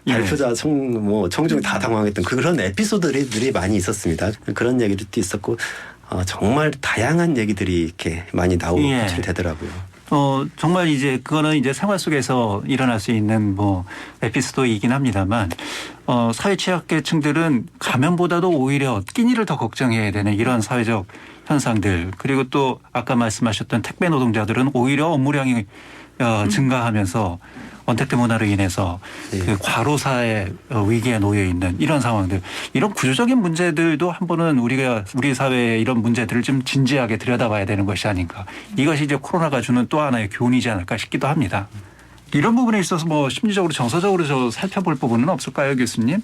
발표자 청중이 다 당황했던 그런 에피소드들이 많이 있었습니다. 그런 얘기도 있었고 정말 다양한 얘기들이 이렇게 많이 나오고 되더라고요. 정말 이제 그거는 이제 생활 속에서 일어날 수 있는 뭐 에피소드이긴 합니다만 사회 취약계층들은 감염보다도 오히려 끼니를 더 걱정해야 되는 이런 사회적 현상들, 그리고 또 아까 말씀하셨던 택배 노동자들은 오히려 업무량이 증가하면서 언택트 문화로 인해서 그 과로사의 위기에 놓여 있는 이런 상황들, 이런 구조적인 문제들도 한 번은 우리 사회의 이런 문제들을 좀 진지하게 들여다봐야 되는 것이 아닌가. 이것이 이제 코로나가 주는 또 하나의 교훈이지 않을까 싶기도 합니다. 이런 부분에 있어서 뭐 심리적으로 정서적으로 살펴볼 부분은 없을까요, 교수님?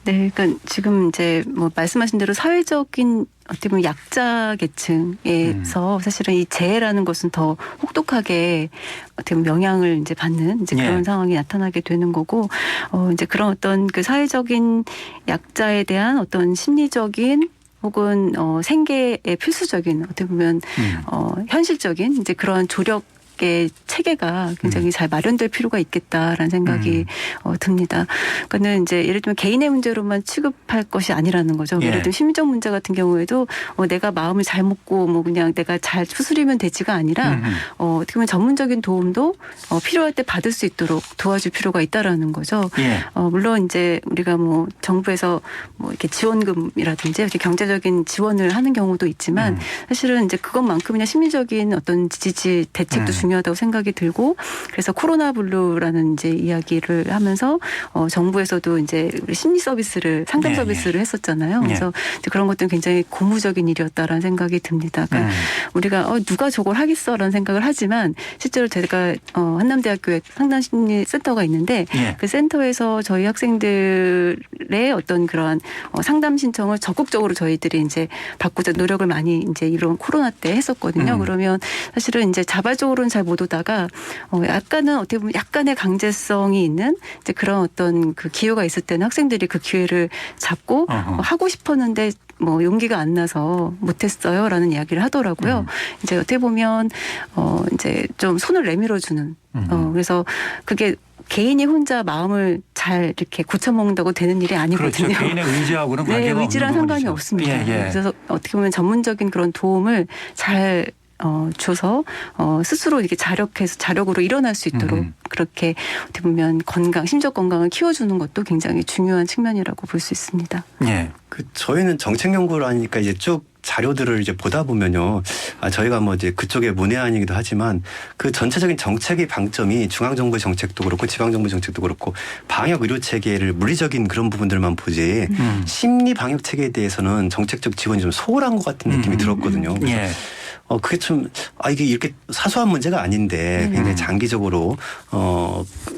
네, 그러니까 지금 이제 뭐 말씀하신 대로 사회적인 어떻게 보면 약자 계층에서 사실은 이 재해라는 것은 더 혹독하게 어떻게 보면 영향을 이제 받는 이제 그런 상황이 나타나게 되는 거고, 이제 그런 어떤 그 사회적인 약자에 대한 어떤 심리적인 혹은 생계의 필수적인 어떻게 보면 현실적인 이제 그런 조력 의 체계가 굉장히 잘 마련될 필요가 있겠다라는 생각이 듭니다. 그러니까는 이제 예를 들면 개인의 문제로만 취급할 것이 아니라는 거죠. 예를 들면 심리적 문제 같은 경우에도 내가 마음을 잘 먹고 뭐 그냥 내가 잘 추스리면 되지가 아니라 어떻게 보면 전문적인 도움도 필요할 때 받을 수 있도록 도와줄 필요가 있다라는 거죠. 물론 이제 우리가 뭐 정부에서 뭐 이렇게 지원금이라든지 이렇게 경제적인 지원을 하는 경우도 있지만 사실은 이제 그것만큼이나 심리적인 어떤 지지 대책도 중요하다고 생각이 들고, 그래서 코로나 블루라는 이제 이야기를 하면서 정부에서도 이제 심리 서비스를 상담 서비스를 했었잖아요. 그래서 이제 그런 것들은 굉장히 고무적인 일이었다라는 생각이 듭니다. 그러니까 우리가 누가 저걸 하겠어라는 생각을 하지만 실제로 제가 한남대학교에 상담심리센터가 있는데 그 센터에서 저희 학생들의 어떤 그러한 상담 신청을 적극적으로 저희들이 이제 받고자 노력을 많이 이제 이런 코로나 때 했었거든요. 그러면 사실은 이제 자발적으로는 잘 못 오다가 약간은 어떻게 보면 약간의 강제성이 있는 이제 그런 어떤 그 기회가 있을 때는 학생들이 그 기회를 잡고 하고 싶었는데 뭐 용기가 안 나서 못했어요라는 이야기를 하더라고요. 이제 어떻게 보면 이제 좀 손을 내밀어 주는 그래서 그게 개인이 혼자 마음을 잘 이렇게 고쳐먹는다고 되는 일이 아니거든요. 그렇죠. 개인의 의지하고는 관계가 의지랑 없는 상관이 부분이죠. 없습니다. 그래서 어떻게 보면 전문적인 그런 도움을 잘 줘서 스스로 이렇게 자력으로 일어날 수 있도록 그렇게 어떻게 보면 심적 건강을 키워주는 것도 굉장히 중요한 측면이라고 볼 수 있습니다. 저희는 정책 연구를 하니까 이제 쭉 자료들을 이제 보다 보면요. 저희가 뭐 이제 그쪽의 문외한이기도 하지만 그 전체적인 정책의 방점이 중앙정부의 정책도 그렇고 지방정부 정책도 그렇고 방역 의료 체계를 물리적인 그런 부분들만 보지 심리 방역 체계에 대해서는 정책적 지원이 좀 소홀한 것 같은 느낌이 들었거든요. 그게 좀 이게 이렇게 사소한 문제가 아닌데 굉장히 장기적으로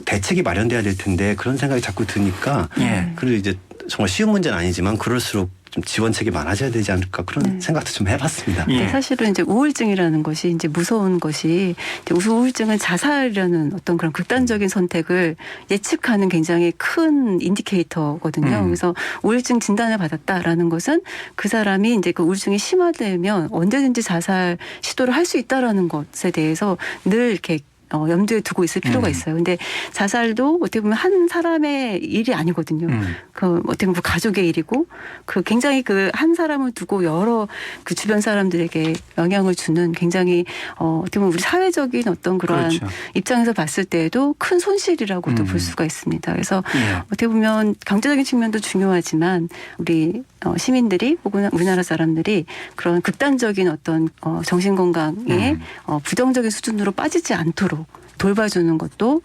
대책이 마련돼야 될 텐데 그런 생각이 자꾸 드니까 그리고 이제 정말 쉬운 문제는 아니지만 그럴수록 좀 지원책이 많아져야 되지 않을까 그런 생각도 좀 해봤습니다. 사실은 이제 우울증이라는 것이 이제 무서운 것이 이제 우울증은 자살이라는 어떤 그런 극단적인 선택을 예측하는 굉장히 큰 인디케이터거든요. 그래서 우울증 진단을 받았다라는 것은 그 사람이 이제 그 우울증이 심화되면 언제든지 자살 시도를 할 수 있다라는 것에 대해서 늘 이렇게 염두에 두고 있을 필요가 있어요. 근데 자살도 어떻게 보면 한 사람의 일이 아니거든요. 그 어떻게 보면 가족의 일이고 그 굉장히 그 한 사람을 두고 여러 그 주변 사람들에게 영향을 주는 굉장히 어떻게 보면 우리 사회적인 어떤 그러한 입장에서 봤을 때에도 큰 손실이라고도 볼 수가 있습니다. 그래서 어떻게 보면 경제적인 측면도 중요하지만 우리 시민들이 혹은 우리나라 사람들이 그런 극단적인 어떤 정신 건강에 부정적인 수준으로 빠지지 않도록 돌봐주는 것도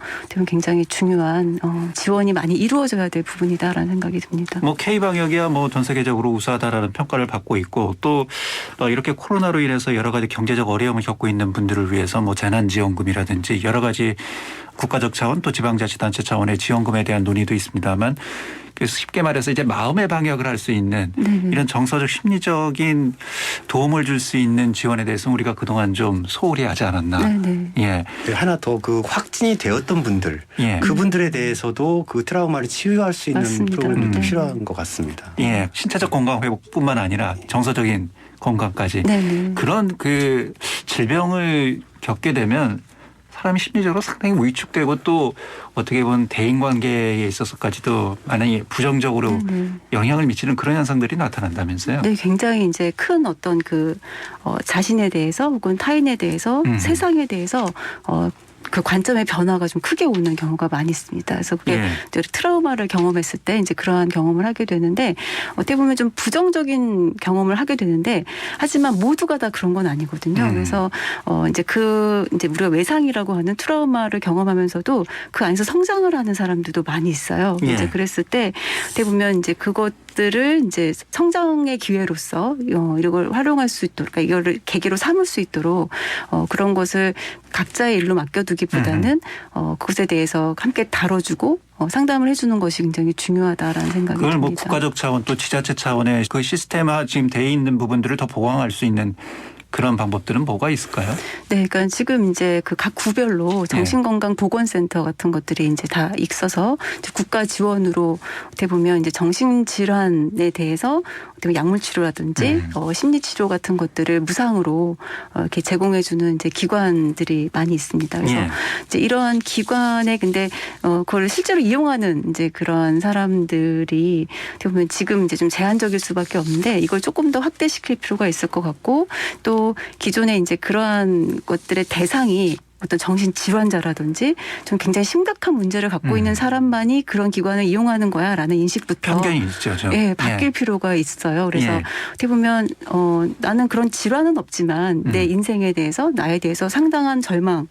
굉장히 중요한 지원이 많이 이루어져야 될 부분이다라는 생각이 듭니다. 뭐 K-방역이야 뭐 전 세계적으로 우수하다라는 평가를 받고 있고 또 이렇게 코로나로 인해서 여러 가지 경제적 어려움을 겪고 있는 분들을 위해서 뭐 재난지원금이라든지 여러 가지 국가적 차원 또 지방자치단체 차원의 지원금에 대한 논의도 있습니다만 그래서 쉽게 말해서 이제 마음의 방역을 할 수 있는 이런 정서적 심리적인 도움을 줄 수 있는 지원에 대해서 우리가 그동안 좀 소홀히 하지 않았나. 하나 더 그 확진이 되었던 분들 그분들에 대해서도 그 트라우마를 치유할 수 있는 프로그램도 필요한 것 같습니다. 신체적 건강 회복뿐만 아니라 정서적인 건강까지. 네네. 그런 그 질병을 겪게 되면 사람이 심리적으로 상당히 위축되고 또 어떻게 보면 대인관계에 있어서까지도 많이 부정적으로 영향을 미치는 그런 현상들이 나타난다면서요. 네, 굉장히 이제 큰 어떤 자신에 대해서 혹은 타인에 대해서 세상에 대해서 그 관점의 변화가 좀 크게 오는 경우가 많이 있습니다. 그래서 그게 예. 이제 트라우마를 경험했을 때 이제 그러한 경험을 하게 되는데 어떻게 보면 좀 부정적인 경험을 하게 되는데 하지만 모두가 다 그런 건 아니거든요. 그래서 이제 우리가 외상이라고 하는 트라우마를 경험하면서도 그 안에서 성장을 하는 사람들도 많이 있어요. 예. 이제 그랬을 때 어떻게 보면 이제 그것들을 이제 성장의 기회로서 이걸 활용할 수 있도록 그러니까 이거를 계기로 삼을 수 있도록 그런 것을 각자의 일로 맡겨두기보다는 그것에 대해서 함께 다뤄주고 상담을 해주는 것이 굉장히 중요하다라는 생각이 그걸 듭니다. 뭐 국가적 차원 또 지자체 차원의 그 시스템화 지금 돼 있는 부분들을 더 보강할 수 있는 그런 방법들은 뭐가 있을까요? 네, 그러니까 지금 이제 그 각 구별로 정신건강보건센터 같은 것들이 이제 다 있어서 이제 국가 지원으로 어떻게 보면 이제 정신질환에 대해서 어떻게 약물 치료라든지 심리 치료 같은 것들을 무상으로 이렇게 제공해주는 이제 기관들이 많이 있습니다. 그래서 예. 이제 이러한 기관에 근데 그걸 실제로 이용하는 이제 그런 사람들이 어떻게 보면 지금 이제 좀 제한적일 수밖에 없는데 이걸 조금 더 확대시킬 필요가 있을 것 같고 또 기존에 이제 그러한 것들의 대상이 어떤 정신질환자라든지 좀 굉장히 심각한 문제를 갖고 있는 사람만이 그런 기관을 이용하는 거야라는 인식부터 편견이 있죠. 예, 바뀔 필요가 있어요. 그래서 예. 어떻게 보면 나는 그런 질환은 없지만 내 인생에 대해서 나에 대해서 상당한 절망으로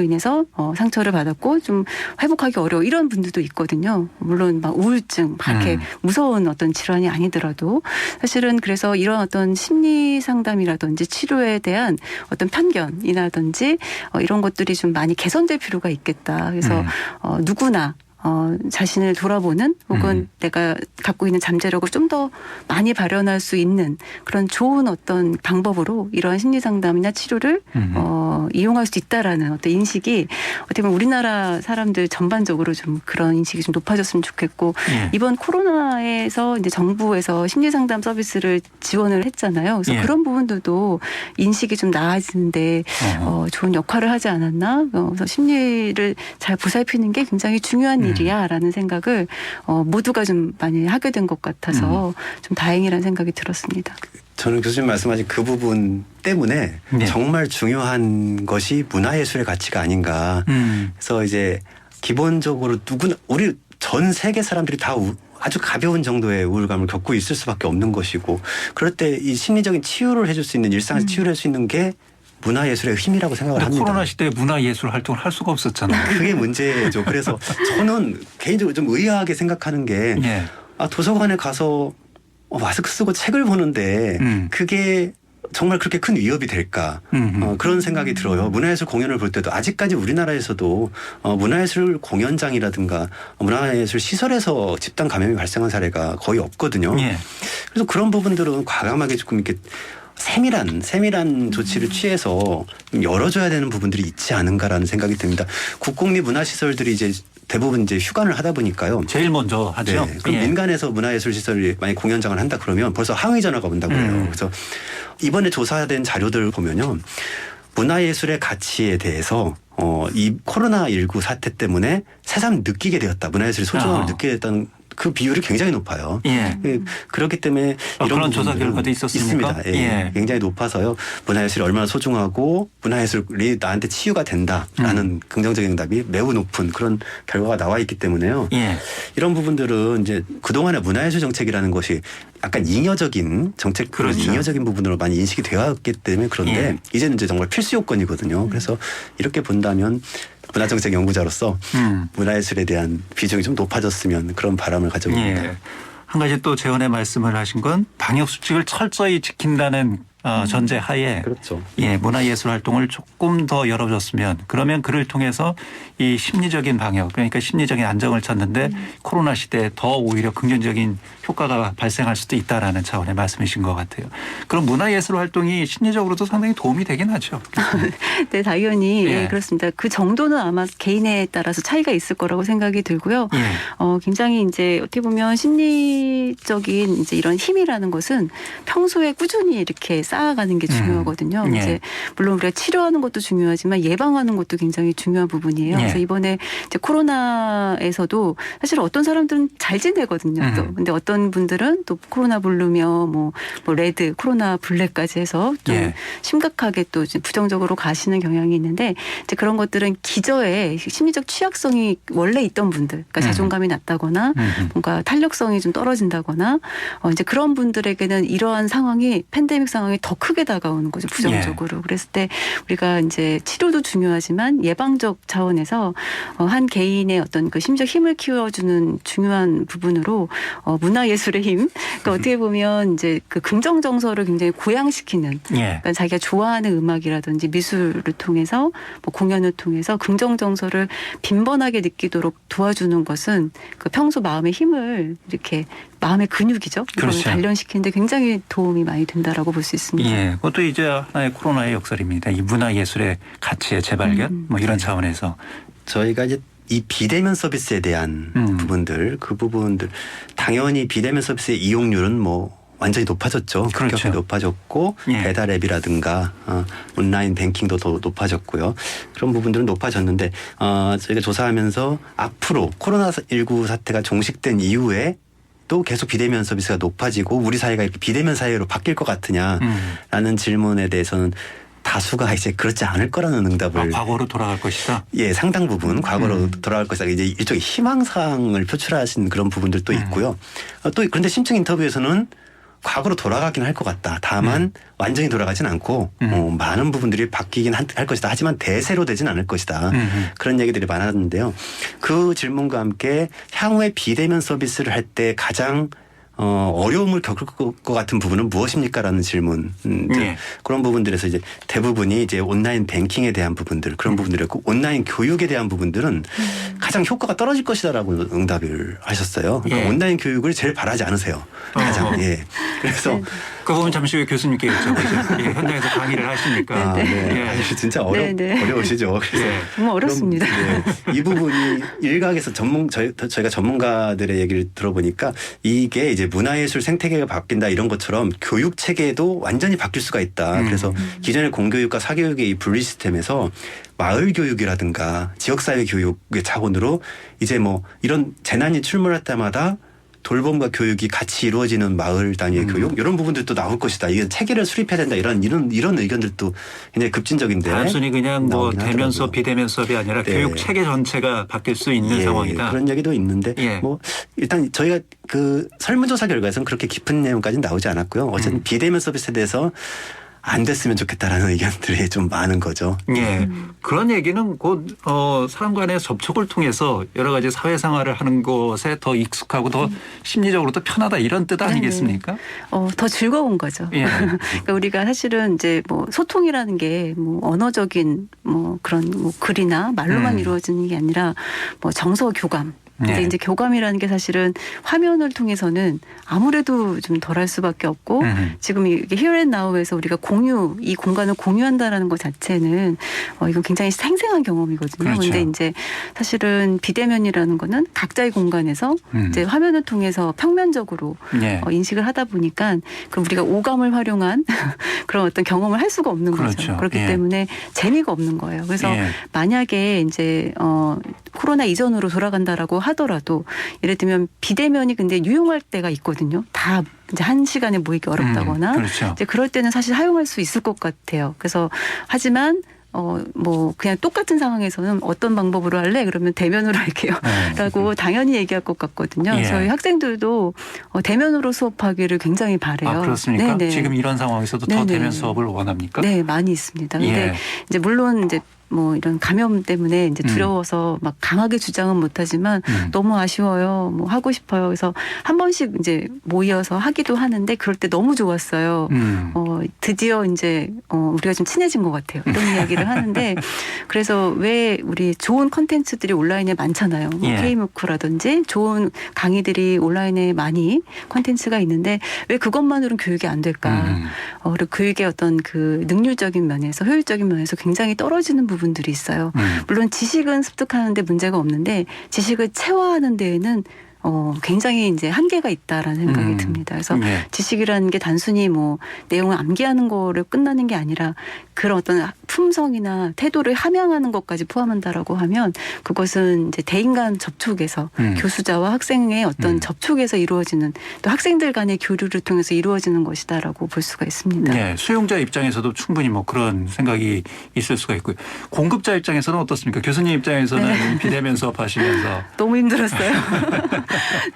인해서 상처를 받았고 좀 회복하기 어려워 이런 분들도 있거든요. 물론 막 우울증 막 이렇게 무서운 어떤 질환이 아니더라도 사실은 그래서 이런 어떤 심리 상담이라든지 치료에 대한 어떤 편견이라든지 이런 것들이 좀 많이 개선될 필요가 있겠다. 그래서 누구나 자신을 돌아보는 혹은 내가 갖고 있는 잠재력을 좀 더 많이 발현할 수 있는 그런 좋은 어떤 방법으로 이러한 심리 상담이나 치료를 이용할 수 있다라는 어떤 인식이 어떻게 보면 우리나라 사람들 전반적으로 좀 그런 인식이 좀 높아졌으면 좋겠고 예. 이번 코로나에서 이제 정부에서 심리 상담 서비스를 지원을 했잖아요. 그래서 예. 그런 부분들도 인식이 좀 나아지는데 좋은 역할을 하지 않았나? 그래서 심리를 잘 보살피는 게 굉장히 중요한 일이야라는 생각을 모두가 좀 많이 하게 된 것 같아서 좀 다행이라는 생각이 들었습니다. 저는 교수님 말씀하신 그 부분 때문에 네. 정말 중요한 것이 문화예술의 가치가 아닌가. 그래서 이제 기본적으로 누구나 우리 전 세계 사람들이 다 아주 가벼운 정도의 우울감을 겪고 있을 수밖에 없는 것이고 그럴 때 이 심리적인 치유를 해줄 수 있는 일상에서 치유를 할 수 있는 게 문화예술의 힘이라고 생각을 합니다. 코로나 시대에 문화예술 활동을 할 수가 없었잖아요. 그게 문제죠. 그래서 저는 개인적으로 좀 의아하게 생각하는 게 예. 도서관에 가서 마스크 쓰고 책을 보는데 그게 정말 그렇게 큰 위협이 될까 그런 생각이 들어요. 문화예술 공연을 볼 때도 아직까지 우리나라에서도 문화예술 공연장이라든가 문화예술 시설에서 집단 감염이 발생한 사례가 거의 없거든요. 예. 그래서 그런 부분들은 과감하게 조금 이렇게 세밀한 조치를 취해서 좀 열어줘야 되는 부분들이 있지 않은가라는 생각이 듭니다. 국공립 문화시설들이 이제 대부분 이제 휴관을 하다 보니까요. 제일 먼저 하죠. 네. 그럼 예. 민간에서 문화예술 시설이 만약 공연장을 한다 그러면 벌써 항의 전화가 온다고 해요. 그래서 이번에 조사된 자료들을 보면요. 문화예술의 가치에 대해서 이 코로나19 사태 때문에 새삼 느끼게 되었다. 문화예술의 소중함을 느끼게 됐다는 그 비율이 굉장히 높아요. 예. 그렇기 때문에 이런 그런 조사 부분들은 결과도 있었습니까? 있습니다. 예. 예. 굉장히 높아서요. 문화예술이 얼마나 소중하고 문화예술이 나한테 치유가 된다라는 긍정적인 답이 매우 높은 그런 결과가 나와 있기 때문에요. 예. 이런 부분들은 이제 그동안의 문화예술 정책이라는 것이 약간 잉여적인 정책, 그렇죠. 잉여적인 부분으로 많이 인식이 되었기 때문에 그런데 예. 이제는 이제 정말 필수 요건이거든요. 그래서 이렇게 본다면 문화정책 연구자로서 문화예술에 대한 비중이 좀 높아졌으면 그런 바람을 가지고 있습니다. 예. 한 가지 또 재원의 말씀을 하신 건 방역 수칙을 철저히 지킨다는 전제 하에 그렇죠. 예, 문화예술 활동을 조금 더 열어줬으면 그러면 그를 통해서 이 심리적인 방역 그러니까 심리적인 안정을 찾는데 코로나 시대에 더 오히려 긍정적인 효과가 발생할 수도 있다라는 차원의 말씀이신 것 같아요. 그럼 문화예술 활동이 심리적으로도 상당히 도움이 되긴 하죠. 네, 당연히 예. 예, 그렇습니다. 그 정도는 아마 개인에 따라서 차이가 있을 거라고 생각이 들고요. 예. 굉장히 이제 어떻게 보면 심리적인 이제 이런 힘이라는 것은 평소에 꾸준히 이렇게 쌓아가는 게 중요하거든요. 예. 이제 물론 우리가 치료하는 것도 중요하지만 예방하는 것도 굉장히 중요한 부분이에요. 예. 그래서 이번에 이제 코로나에서도 사실 어떤 사람들은 잘 지내거든요. 또 근데 어떤 분들은 또 코로나 블루며 뭐 레드, 코로나 블랙까지 해서 좀 예. 심각하게 또 이제 부정적으로 가시는 경향이 있는데 이제 그런 것들은 기저에 심리적 취약성이 원래 있던 분들, 그러니까 자존감이 낮다거나 뭔가 탄력성이 좀 떨어진다거나 이제 그런 분들에게는 이러한 상황이 팬데믹 상황이 더 크게 다가오는 거죠. 부정적으로. 그랬을 때 우리가 이제 치료도 중요하지만 예방적 차원에서 한 개인의 어떤 그 심리적 힘을 키워주는 중요한 부분으로 문화예술의 힘. 그러니까 어떻게 보면 이제 그 긍정 정서를 굉장히 고양시키는. 예. 그러니까 자기가 좋아하는 음악이라든지 미술을 통해서 뭐 공연을 통해서 긍정 정서를 빈번하게 느끼도록 도와주는 것은 그 평소 마음의 힘을 이렇게 마음의 근육이죠. 이걸 그렇죠. 단련시키는데 굉장히 도움이 많이 된다라고 볼 수 있습니다. 예, 그것도 이제 하나의 코로나의 역설입니다. 이 문화예술의 가치의 재발견, 뭐 이런 차원에서. 저희가 이제 이 비대면 서비스에 대한 부분들, 그 부분들 당연히 비대면 서비스의 이용률은 뭐 완전히 높아졌죠. 그렇죠. 급격히 높아졌고 예. 배달 앱이라든가 온라인 뱅킹도 더 높아졌고요. 그런 부분들은 높아졌는데 저희가 조사하면서 앞으로 코로나19 사태가 종식된 이후에 또 계속 비대면 서비스가 높아지고 우리 사회가 이렇게 비대면 사회로 바뀔 것 같으냐라는 질문에 대해서는 다수가 이제 그렇지 않을 거라는 응답을 과거로 돌아갈 것이다. 예, 상당 부분 과거로 돌아갈 것이다. 이제 일종의 희망사항을 표출하신 그런 부분들도 있고요. 또 그런데 심층 인터뷰에서는 과거로 돌아가긴 할 것 같다. 다만 완전히 돌아가진 않고 많은 부분들이 바뀌긴 할 것이다. 하지만 대세로 되진 않을 것이다. 그런 얘기들이 많았는데요. 그 질문과 함께 향후에 비대면 서비스를 할 때 가장 어려움을 겪을 것 같은 부분은 무엇입니까라는 질문. 네. 그런 부분들에서 이제 대부분이 이제 온라인 뱅킹에 대한 부분들 그런 부분들이었고 온라인 교육에 대한 부분들은 가장 효과가 떨어질 것이다라고 응답을 하셨어요. 그러니까 예. 온라인 교육을 제일 바라지 않으세요. 가장. 예. 그래서 그 부분 잠시 후에 교수님께 여쭤보죠. 예, 현장에서 강의를 하시니까. 네. 예. 아니, 진짜 네. 어려우시죠. 그래서 예. 정말 어렵습니다. 이 부분이 일각에서 저희가 전문가들의 얘기를 들어보니까 이게 이제 문화예술 생태계가 바뀐다 이런 것처럼 교육 체계도 완전히 바뀔 수가 있다. 그래서 기존의 공교육과 사교육의 이 분리 시스템에서 마을 교육이라든가 지역사회 교육의 차원으로 이제 뭐 이런 재난이 출몰할 때마다 돌봄과 교육이 같이 이루어지는 마을 단위의 교육 이런 부분들도 나올 것이다. 이게 체계를 수립해야 된다. 이런 의견들도 굉장히 급진적인데 단순히 그냥 뭐 나오긴 대면 수업, 하더라고요. 비대면 수업이 아니라 네. 교육 체계 전체가 바뀔 수 있는 상황이다. 그런 얘기도 있는데 예. 뭐 일단 저희가 그 설문조사 결과에서는 그렇게 깊은 내용까지는 나오지 않았고요. 어쨌든 비대면 서비스에 대해서 안 됐으면 좋겠다라는 의견들이 좀 많은 거죠. 예. 그런 얘기는 곧 사람 간의 접촉을 통해서 여러 가지 사회생활을 하는 것에 더 익숙하고 더 심리적으로도 편하다 이런 뜻 아니겠습니까? 더 즐거운 거죠. 예. 그러니까 우리가 사실은 이제 뭐 소통이라는 게 뭐 언어적인 뭐 그런 뭐 글이나 말로만 이루어지는 게 아니라 뭐 정서 교감. 근데 네. 이제 교감이라는 게 사실은 화면을 통해서는 아무래도 좀 덜할 수밖에 없고 지금 이게 Here and Now에서 우리가 이 공간을 공유한다라는 것 자체는 이건 굉장히 생생한 경험이거든요. 그렇죠. 근데 이제 사실은 비대면이라는 거는 각자의 공간에서 이제 화면을 통해서 평면적으로 예. 인식을 하다 보니까 그럼 우리가 오감을 활용한 그런 어떤 경험을 할 수가 없는 그렇죠. 거죠. 그렇기 예. 때문에 재미가 없는 거예요. 그래서 예. 만약에 이제 코로나 이전으로 돌아간다라고 하더라도 예를 들면 비대면이 근데 유용할 때가 있거든요. 다 이제 한 시간에 모이기 어렵다거나 그렇죠. 이제 그럴 때는 사실 사용할 수 있을 것 같아요. 그래서 하지만 뭐 그냥 똑같은 상황에서는 어떤 방법으로 할래? 그러면 대면으로 할게요. 라고 당연히 얘기할 것 같거든요. 예. 저희 학생들도 대면으로 수업하기를 굉장히 바래요. 그렇습니까? 네네. 지금 이런 상황에서도 더 네네. 대면 수업을 원합니까? 네, 많이 있습니다. 근데 예. 이제 물론 이제 뭐 이런 감염 때문에 이제 두려워서 막 강하게 주장은 못하지만 너무 아쉬워요. 뭐 하고 싶어요. 그래서 한 번씩 이제 모여서 하기도 하는데 그럴 때 너무 좋았어요. 드디어 이제 우리가 좀 친해진 것 같아요. 이런 이야기를 하는데 그래서 왜 우리 좋은 콘텐츠들이 온라인에 많잖아요. 예. K무크라든지 좋은 강의들이 온라인에 많이 콘텐츠가 있는데 왜 그것만으로는 교육이 안 될까? 그리고 교육의 어떤 그 능률적인 면에서 효율적인 면에서 굉장히 떨어지는 부분들이 있어요. 물론 지식은 습득하는데 문제가 없는데 지식을 체화하는 데에는 굉장히 이제 한계가 있다라는 생각이 듭니다. 그래서 네. 지식이라는 게 단순히 뭐 내용을 암기하는 거를 끝나는 게 아니라 그런 어떤 품성이나 태도를 함양하는 것까지 포함한다라고 하면 그것은 이제 대인간 접촉에서 교수자와 학생의 어떤 접촉에서 이루어지는 또 학생들 간의 교류를 통해서 이루어지는 것이다라고 볼 수가 있습니다. 네, 수용자 입장에서도 충분히 뭐 그런 생각이 있을 수가 있고요. 공급자 입장에서는 어떻습니까? 교수님 입장에서는 네. 비대면 수업하시면서 너무 힘들었어요.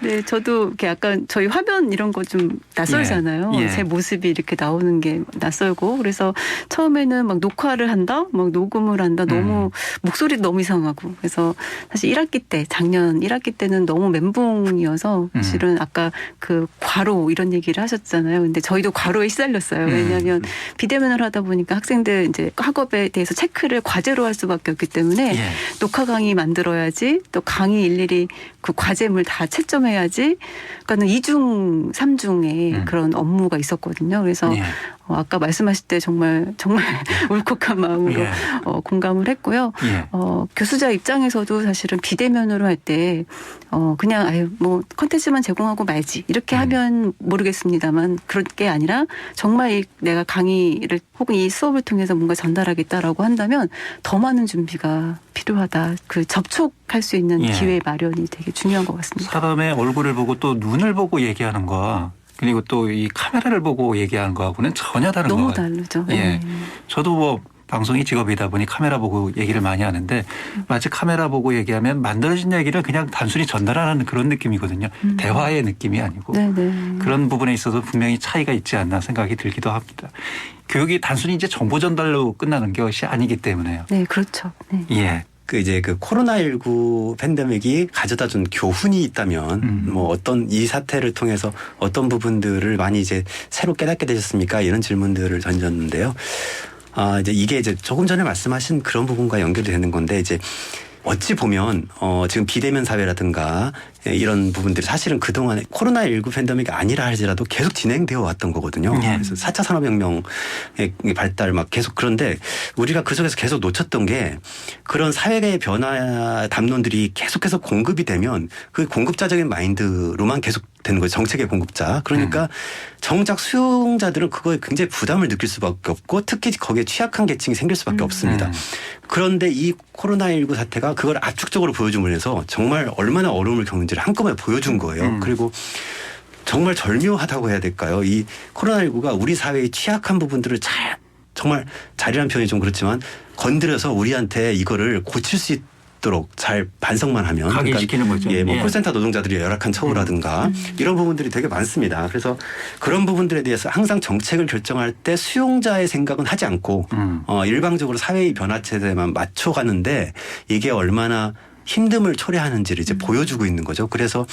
네, 저도 이렇게 약간 저희 화면 이런 거 좀 낯설잖아요. 예. 제 모습이 이렇게 나오는 게 낯설고 그래서 처음에는 막 녹화를 한다, 막 녹음을 한다, 너무 목소리도 너무 이상하고 그래서 사실 1학기 때 작년 1학기 때는 너무 멘붕이어서 사실은 아까 그 과로 이런 얘기를 하셨잖아요. 근데 저희도 과로에 시달렸어요. 왜냐하면 비대면을 하다 보니까 학생들 이제 학업에 대해서 체크를 과제로 할 수밖에 없기 때문에 예. 녹화 강의 만들어야지 또 강의 일일이 그 과제물 다 채점해야지 그러니까는 2중 3중의 그런 업무가 있었거든요. 그래서 예. 아까 말씀하실 때 정말 울컥한 마음으로 예. 공감을 했고요. 예. 교수자 입장에서도 사실은 비대면으로 할 때 그냥 아유 뭐 컨텐츠만 제공하고 말지 이렇게 하면 모르겠습니다만 그럴 게 아니라 정말 내가 강의를 혹은 이 수업을 통해서 뭔가 전달하겠다라고 한다면 더 많은 준비가 필요하다. 그 접촉할 수 있는 예. 기회 마련이 되게 중요한 것 같습니다. 사람의 얼굴을 보고 또 눈을 보고 얘기하는 거와 그리고 또 이 카메라를 보고 얘기하는 거하고는 전혀 다른 너무 거예요. 다르죠. 예. 네. 저도 뭐 방송이 직업이다 보니 카메라 보고 얘기를 많이 하는데 마치 카메라 보고 얘기하면 만들어진 얘기를 그냥 단순히 전달하는 그런 느낌이거든요. 대화의 느낌이 아니고 네네. 그런 부분에 있어서 분명히 차이가 있지 않나 생각이 들기도 합니다. 교육이 단순히 이제 정보 전달로 끝나는 것이 아니기 때문에요. 네, 그렇죠. 네. 예. 그 이제 그 코로나19 팬데믹이 가져다 준 교훈이 있다면 뭐 어떤 이 사태를 통해서 어떤 부분들을 많이 이제 새로 깨닫게 되셨습니까? 이런 질문들을 던졌는데요. 이제 이게 이제 조금 전에 말씀하신 그런 부분과 연결이 되는 건데 이제 어찌 보면 지금 비대면 사회라든가 이런 부분들이 사실은 그동안에 코로나19 팬데믹이 아니라 할지라도 계속 진행되어 왔던 거거든요. 네. 그래서 4차 산업혁명의 발달 막 계속 그런데 우리가 그 속에서 계속 놓쳤던 게 그런 사회의 변화 담론들이 계속해서 공급이 되면 그 공급자적인 마인드로만 계속 되는 거예요. 정책의 공급자. 그러니까 정작 수용자들은 그거에 굉장히 부담을 느낄 수밖에 없고 특히 거기에 취약한 계층이 생길 수밖에 없습니다. 그런데 이 코로나19 사태가 그걸 압축적으로 보여줌으로 해서 정말 얼마나 어려움을 겪는지를 한꺼번에 보여준 거예요. 그리고 정말 절묘하다고 해야 될까요? 이 코로나19가 우리 사회의 취약한 부분들을 정말 잘이라는 표현이 좀 그렇지만 건드려서 우리한테 이거를 고칠 수 있도록 잘 반성만 하면 각인시키는 거죠. 예, 뭐 예. 콜센터 노동자들의 열악한 처우라든가 이런 부분들이 되게 많습니다. 그래서 그런 부분들에 대해서 항상 정책을 결정할 때 수용자의 생각은 하지 않고 일방적으로 사회의 변화체제만 맞춰가는데 이게 얼마나 힘듦을 초래하는지를 이제 보여주고 있는 거죠. 그래서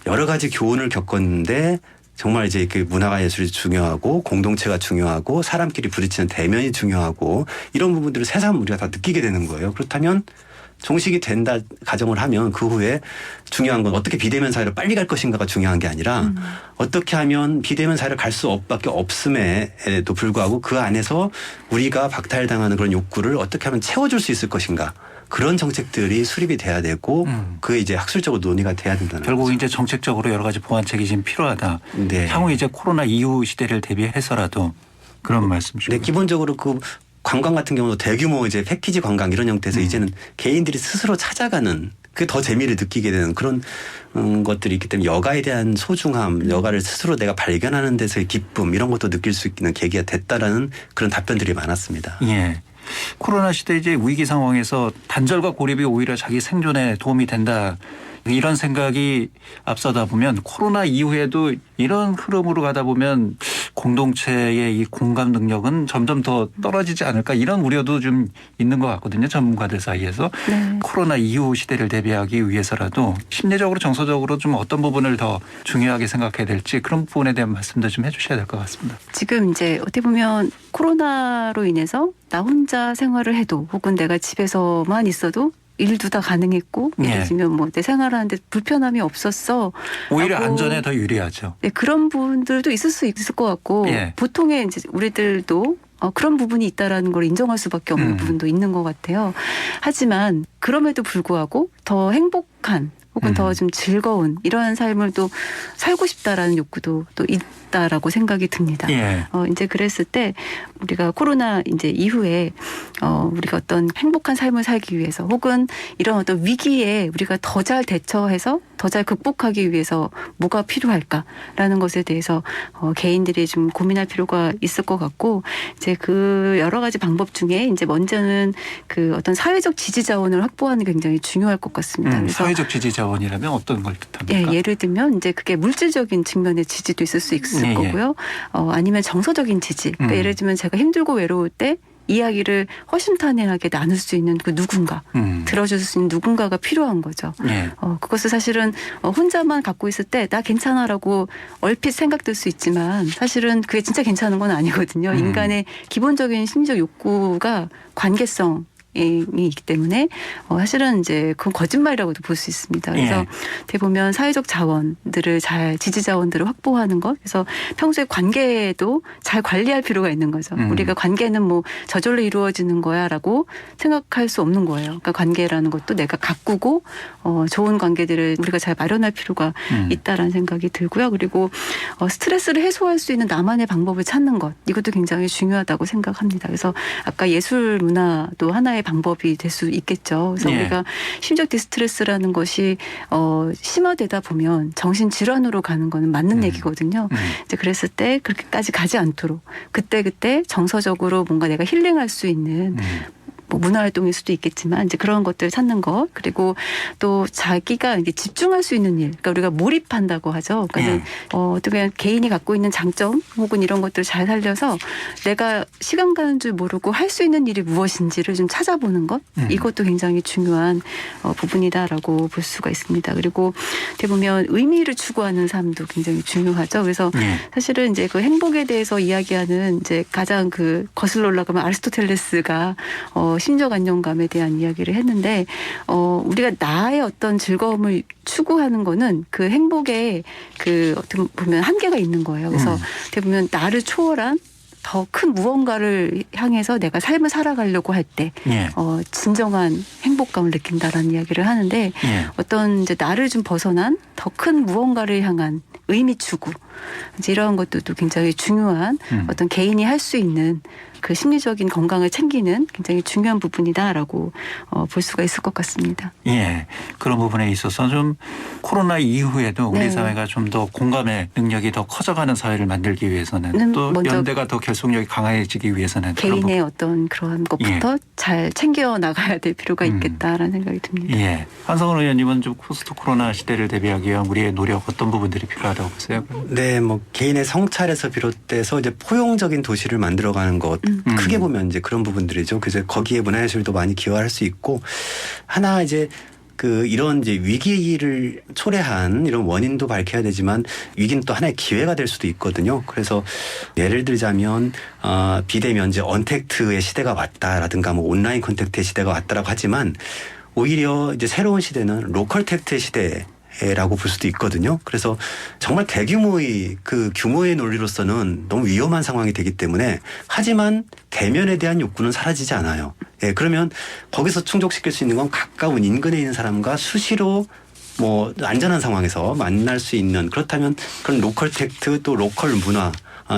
여러 가지 교훈을 겪었는데 정말 이제 그 문화가 예술이 중요하고 공동체가 중요하고 사람끼리 부딪히는 대면이 중요하고 이런 부분들을 새삼 우리가 다 느끼게 되는 거예요. 그렇다면 종식이 된다 가정을 하면 그 후에 중요한 건 어떻게 비대면 사회로 빨리 갈 것인가가 중요한 게 아니라 어떻게 하면 비대면 사회를 갈 수밖에 없음에도 불구하고 그 안에서 우리가 박탈당하는 그런 욕구를 어떻게 하면 채워줄 수 있을 것인가. 그런 정책들이 수립이 돼야 되고 그게 이제 학술적으로 논의가 돼야 된다는 결국 거죠. 이제 정책적으로 여러 가지 보완책이 지금 필요하다. 네. 향후 이제 코로나 이후 시대를 대비해서라도 그런 말씀이시죠. 네, 기본적으로 그 관광 같은 경우도 대규모 이제 패키지 관광 이런 형태에서 이제는 개인들이 스스로 찾아가는 그 더 재미를 느끼게 되는 그런 것들이 있기 때문에 여가에 대한 소중함, 여가를 스스로 내가 발견하는 데서의 기쁨 이런 것도 느낄 수 있는 계기가 됐다라는 그런 답변들이 많았습니다. 예. 코로나 시대 이제 위기 상황에서 단절과 고립이 오히려 자기 생존에 도움이 된다. 이런 생각이 앞서다 보면 코로나 이후에도 이런 흐름으로 가다 보면 공동체의 이 공감 능력은 점점 더 떨어지지 않을까 이런 우려도 좀 있는 것 같거든요. 전문가들 사이에서. 네. 코로나 이후 시대를 대비하기 위해서라도 심리적으로 정서적으로 좀 어떤 부분을 더 중요하게 생각해야 될지 그런 부분에 대한 말씀도 좀 해주셔야 될 것 같습니다. 지금 이제 어떻게 보면 코로나로 인해서 나 혼자 생활을 해도 혹은 내가 집에서만 있어도 일도 다 가능했고 예를 예. 들면 뭐 내 생활하는데 불편함이 없었어. 오히려 라고 안전에 더 유리하죠. 네, 그런 부분들도 있을 수 있을 것 같고 예. 보통의 이제 우리들도 그런 부분이 있다라는 걸 인정할 수밖에 없는 부분도 있는 것 같아요. 하지만 그럼에도 불구하고 더 행복한 혹은 더 좀 즐거운 이러한 삶을 또 살고 싶다라는 욕구도 또 있다라고 생각이 듭니다. 예. 이제 그랬을 때 우리가 코로나 이제 이후에 우리가 어떤 행복한 삶을 살기 위해서 혹은 이런 어떤 위기에 우리가 더 잘 대처해서 더 잘 극복하기 위해서 뭐가 필요할까라는 것에 대해서 개인들이 좀 고민할 필요가 있을 것 같고 이제 그 여러 가지 방법 중에 이제 먼저는 그 어떤 사회적 지지 자원을 확보하는 게 굉장히 중요할 것 같습니다. 그래서 사회적 지지 자원이라면 어떤 걸 뜻합니까? 예, 예를 들면 이제 그게 물질적인 측면의 지지도 있을 수 있을 예, 거고요. 아니면 정서적인 지지. 그러니까 예를 들면 제가 힘들고 외로울 때 이야기를 허심탄회하게 나눌 수 있는 그 누군가, 들어줄 수 있는 누군가가 필요한 거죠. 예. 그것을 사실은 혼자만 갖고 있을 때 나 괜찮아라고 얼핏 생각될 수 있지만 사실은 그게 진짜 괜찮은 건 아니거든요. 인간의 기본적인 심리적 욕구가 관계성 이 있기 때문에 사실은 이제 그건 거짓말이라고도 볼 수 있습니다. 그래서 예. 어떻게 보면 사회적 자원들을 잘 지지 자원들을 확보하는 것. 그래서 평소에 관계도 잘 관리할 필요가 있는 거죠. 우리가 관계는 뭐 저절로 이루어지는 거야라고 생각할 수 없는 거예요. 그러니까 관계라는 것도 내가 가꾸고 좋은 관계들을 우리가 잘 마련할 필요가 있다라는 생각이 들고요. 그리고 스트레스를 해소할 수 있는 나만의 방법을 찾는 것. 이것도 굉장히 중요하다고 생각합니다. 그래서 아까 예술 문화도 하나의 방법이 될 수 있겠죠. 그래서 예. 우리가 심적 디스트레스라는 것이 심화되다 보면 정신 질환으로 가는 거는 맞는 얘기거든요. 이제 그랬을 때 그렇게까지 가지 않도록 그때 정서적으로 뭔가 내가 힐링할 수 있는 뭐 문화활동일 수도 있겠지만 이제 그런 것들 찾는 것 그리고 또 자기가 이제 집중할 수 있는 일 그러니까 우리가 몰입한다고 하죠. 그러니까 어떻게 개인이 갖고 있는 장점 혹은 이런 것들을 잘 살려서 내가 시간 가는 줄 모르고 할 수 있는 일이 무엇인지를 좀 찾아보는 것 이것도 굉장히 중요한 부분이다라고 볼 수가 있습니다. 그리고 어떻게 보면 의미를 추구하는 삶도 굉장히 중요하죠. 그래서 사실은 이제 그 행복에 대해서 이야기하는 이제 가장 그 거슬러 올라가면 아리스토텔레스가 심적 안정감에 대한 이야기를 했는데 우리가 나의 어떤 즐거움을 추구하는 거는 그 행복에 그 어떻게 보면 한계가 있는 거예요. 그래서 어떻게 보면 나를 초월한 더 큰 무언가를 향해서 내가 삶을 살아가려고 할 때 예. 진정한 행복감을 느낀다라는 이야기를 하는데 예. 어떤 이제 나를 좀 벗어난 더 큰 무언가를 향한 의미 추구 이제 이런 것들도 굉장히 중요한 어떤 개인이 할 수 있는 그 심리적인 건강을 챙기는 굉장히 중요한 부분이다라고 볼 수가 있을 것 같습니다. 예, 그런 부분에 있어서 좀 코로나 이후에도 우리 네. 사회가 좀 더 공감의 능력이 더 커져가는 사회를 만들기 위해서는 또 먼저 연대가 더 결속력이 강해지기 위해서는 그런 개인의 어떤 그런 것부터 잘 챙겨 나가야 될 필요가 있겠다라는 생각이 듭니다. 예, 한성은 의원님은 좀 포스트 코로나 시대를 대비하기 위한 우리의 노력 어떤 부분들이 필요하다고 보세요? 네, 뭐 개인의 성찰에서 비롯돼서 이제 포용적인 도시를 만들어가는 것 크게 보면 이제 그런 부분들이죠. 그래서 거기에 문화예술도 많이 기여할 수 있고 하나 이제 그 이런 이제 위기를 초래한 이런 원인도 밝혀야 되지만 위기는 또 하나의 기회가 될 수도 있거든요. 그래서 예를 들자면 비대면 이제 언택트의 시대가 왔다라든가 뭐 온라인 컨택트의 시대가 왔다라고 하지만 오히려 이제 새로운 시대는 로컬 택트의 시대. 라고 볼 수도 있거든요. 그래서 정말 대규모의 그 규모의 논리로서는 너무 위험한 상황이 되기 때문에 하지만 대면에 대한 욕구는 사라지지 않아요. 예, 그러면 거기서 충족시킬 수 있는 건 가까운 인근에 있는 사람과 수시로 뭐 안전한 상황에서 만날 수 있는 그렇다면 그런 로컬 텍트 또 로컬 문화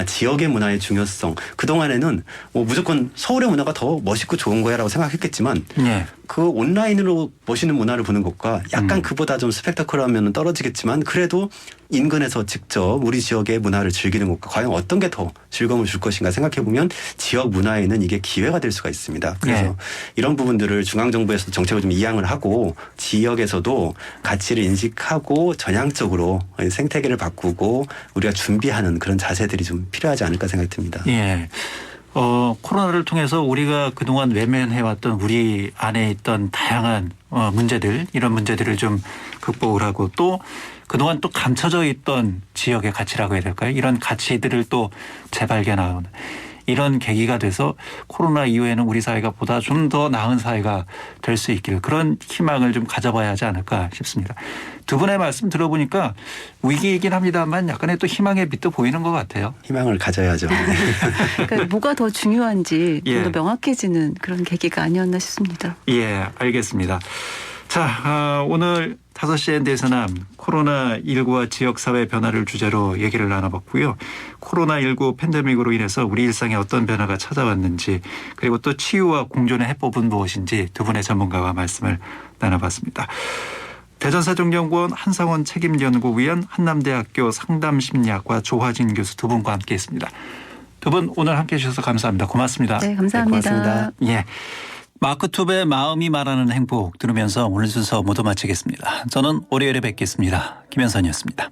지역의 문화의 중요성 그동안에는 뭐 무조건 서울의 문화가 더 멋있고 좋은 거야라고 생각했겠지만 예. 그 온라인으로 멋있는 문화를 보는 것과 약간 그보다 좀 스펙타클하면 떨어지겠지만 그래도 인근에서 직접 우리 지역의 문화를 즐기는 것과 과연 어떤 게 더 즐거움을 줄 것인가 생각해 보면 지역 문화에는 이게 기회가 될 수가 있습니다. 그래서 네. 이런 부분들을 중앙정부에서 정책을 좀 이양을 하고 지역에서도 가치를 인식하고 전향적으로 생태계를 바꾸고 우리가 준비하는 그런 자세들이 좀 필요하지 않을까 생각이 듭니다. 예. 코로나를 통해서 우리가 그동안 외면해왔던 우리 안에 있던 다양한 문제들, 이런 문제들을 좀 극복을 하고 또 그동안 또 감춰져 있던 지역의 가치라고 해야 될까요? 이런 가치들을 또 재발견하는 이런 계기가 돼서 코로나 이후에는 우리 사회가 보다 좀 더 나은 사회가 될 수 있기를 그런 희망을 좀 가져봐야 하지 않을까 싶습니다. 두 분의 말씀 들어보니까 위기이긴 합니다만 약간의 또 희망의 빛도 보이는 것 같아요. 희망을 가져야죠. 그러니까 뭐가 더 중요한지 예. 좀 더 명확해지는 그런 계기가 아니었나 싶습니다. 예, 알겠습니다. 자, 오늘 5시엔 대해서남 코로나19와 지역사회 변화를 주제로 얘기를 나눠봤고요. 코로나19 팬데믹으로 인해서 우리 일상에 어떤 변화가 찾아왔는지 그리고 또 치유와 공존의 해법은 무엇인지 두 분의 전문가와 말씀을 나눠봤습니다. 대전세종연구원 한상원 책임연구위원 한남대학교 상담심리학과 조화진 교수 두 분과 함께했습니다. 두 분 오늘 함께해 주셔서 감사합니다. 고맙습니다. 네, 감사합니다. 네, 고맙습니다. 예. 마크 투베의 마음이 말하는 행복 들으면서 오늘 순서 모두 마치겠습니다. 저는 월요일에 뵙겠습니다. 김현선이었습니다.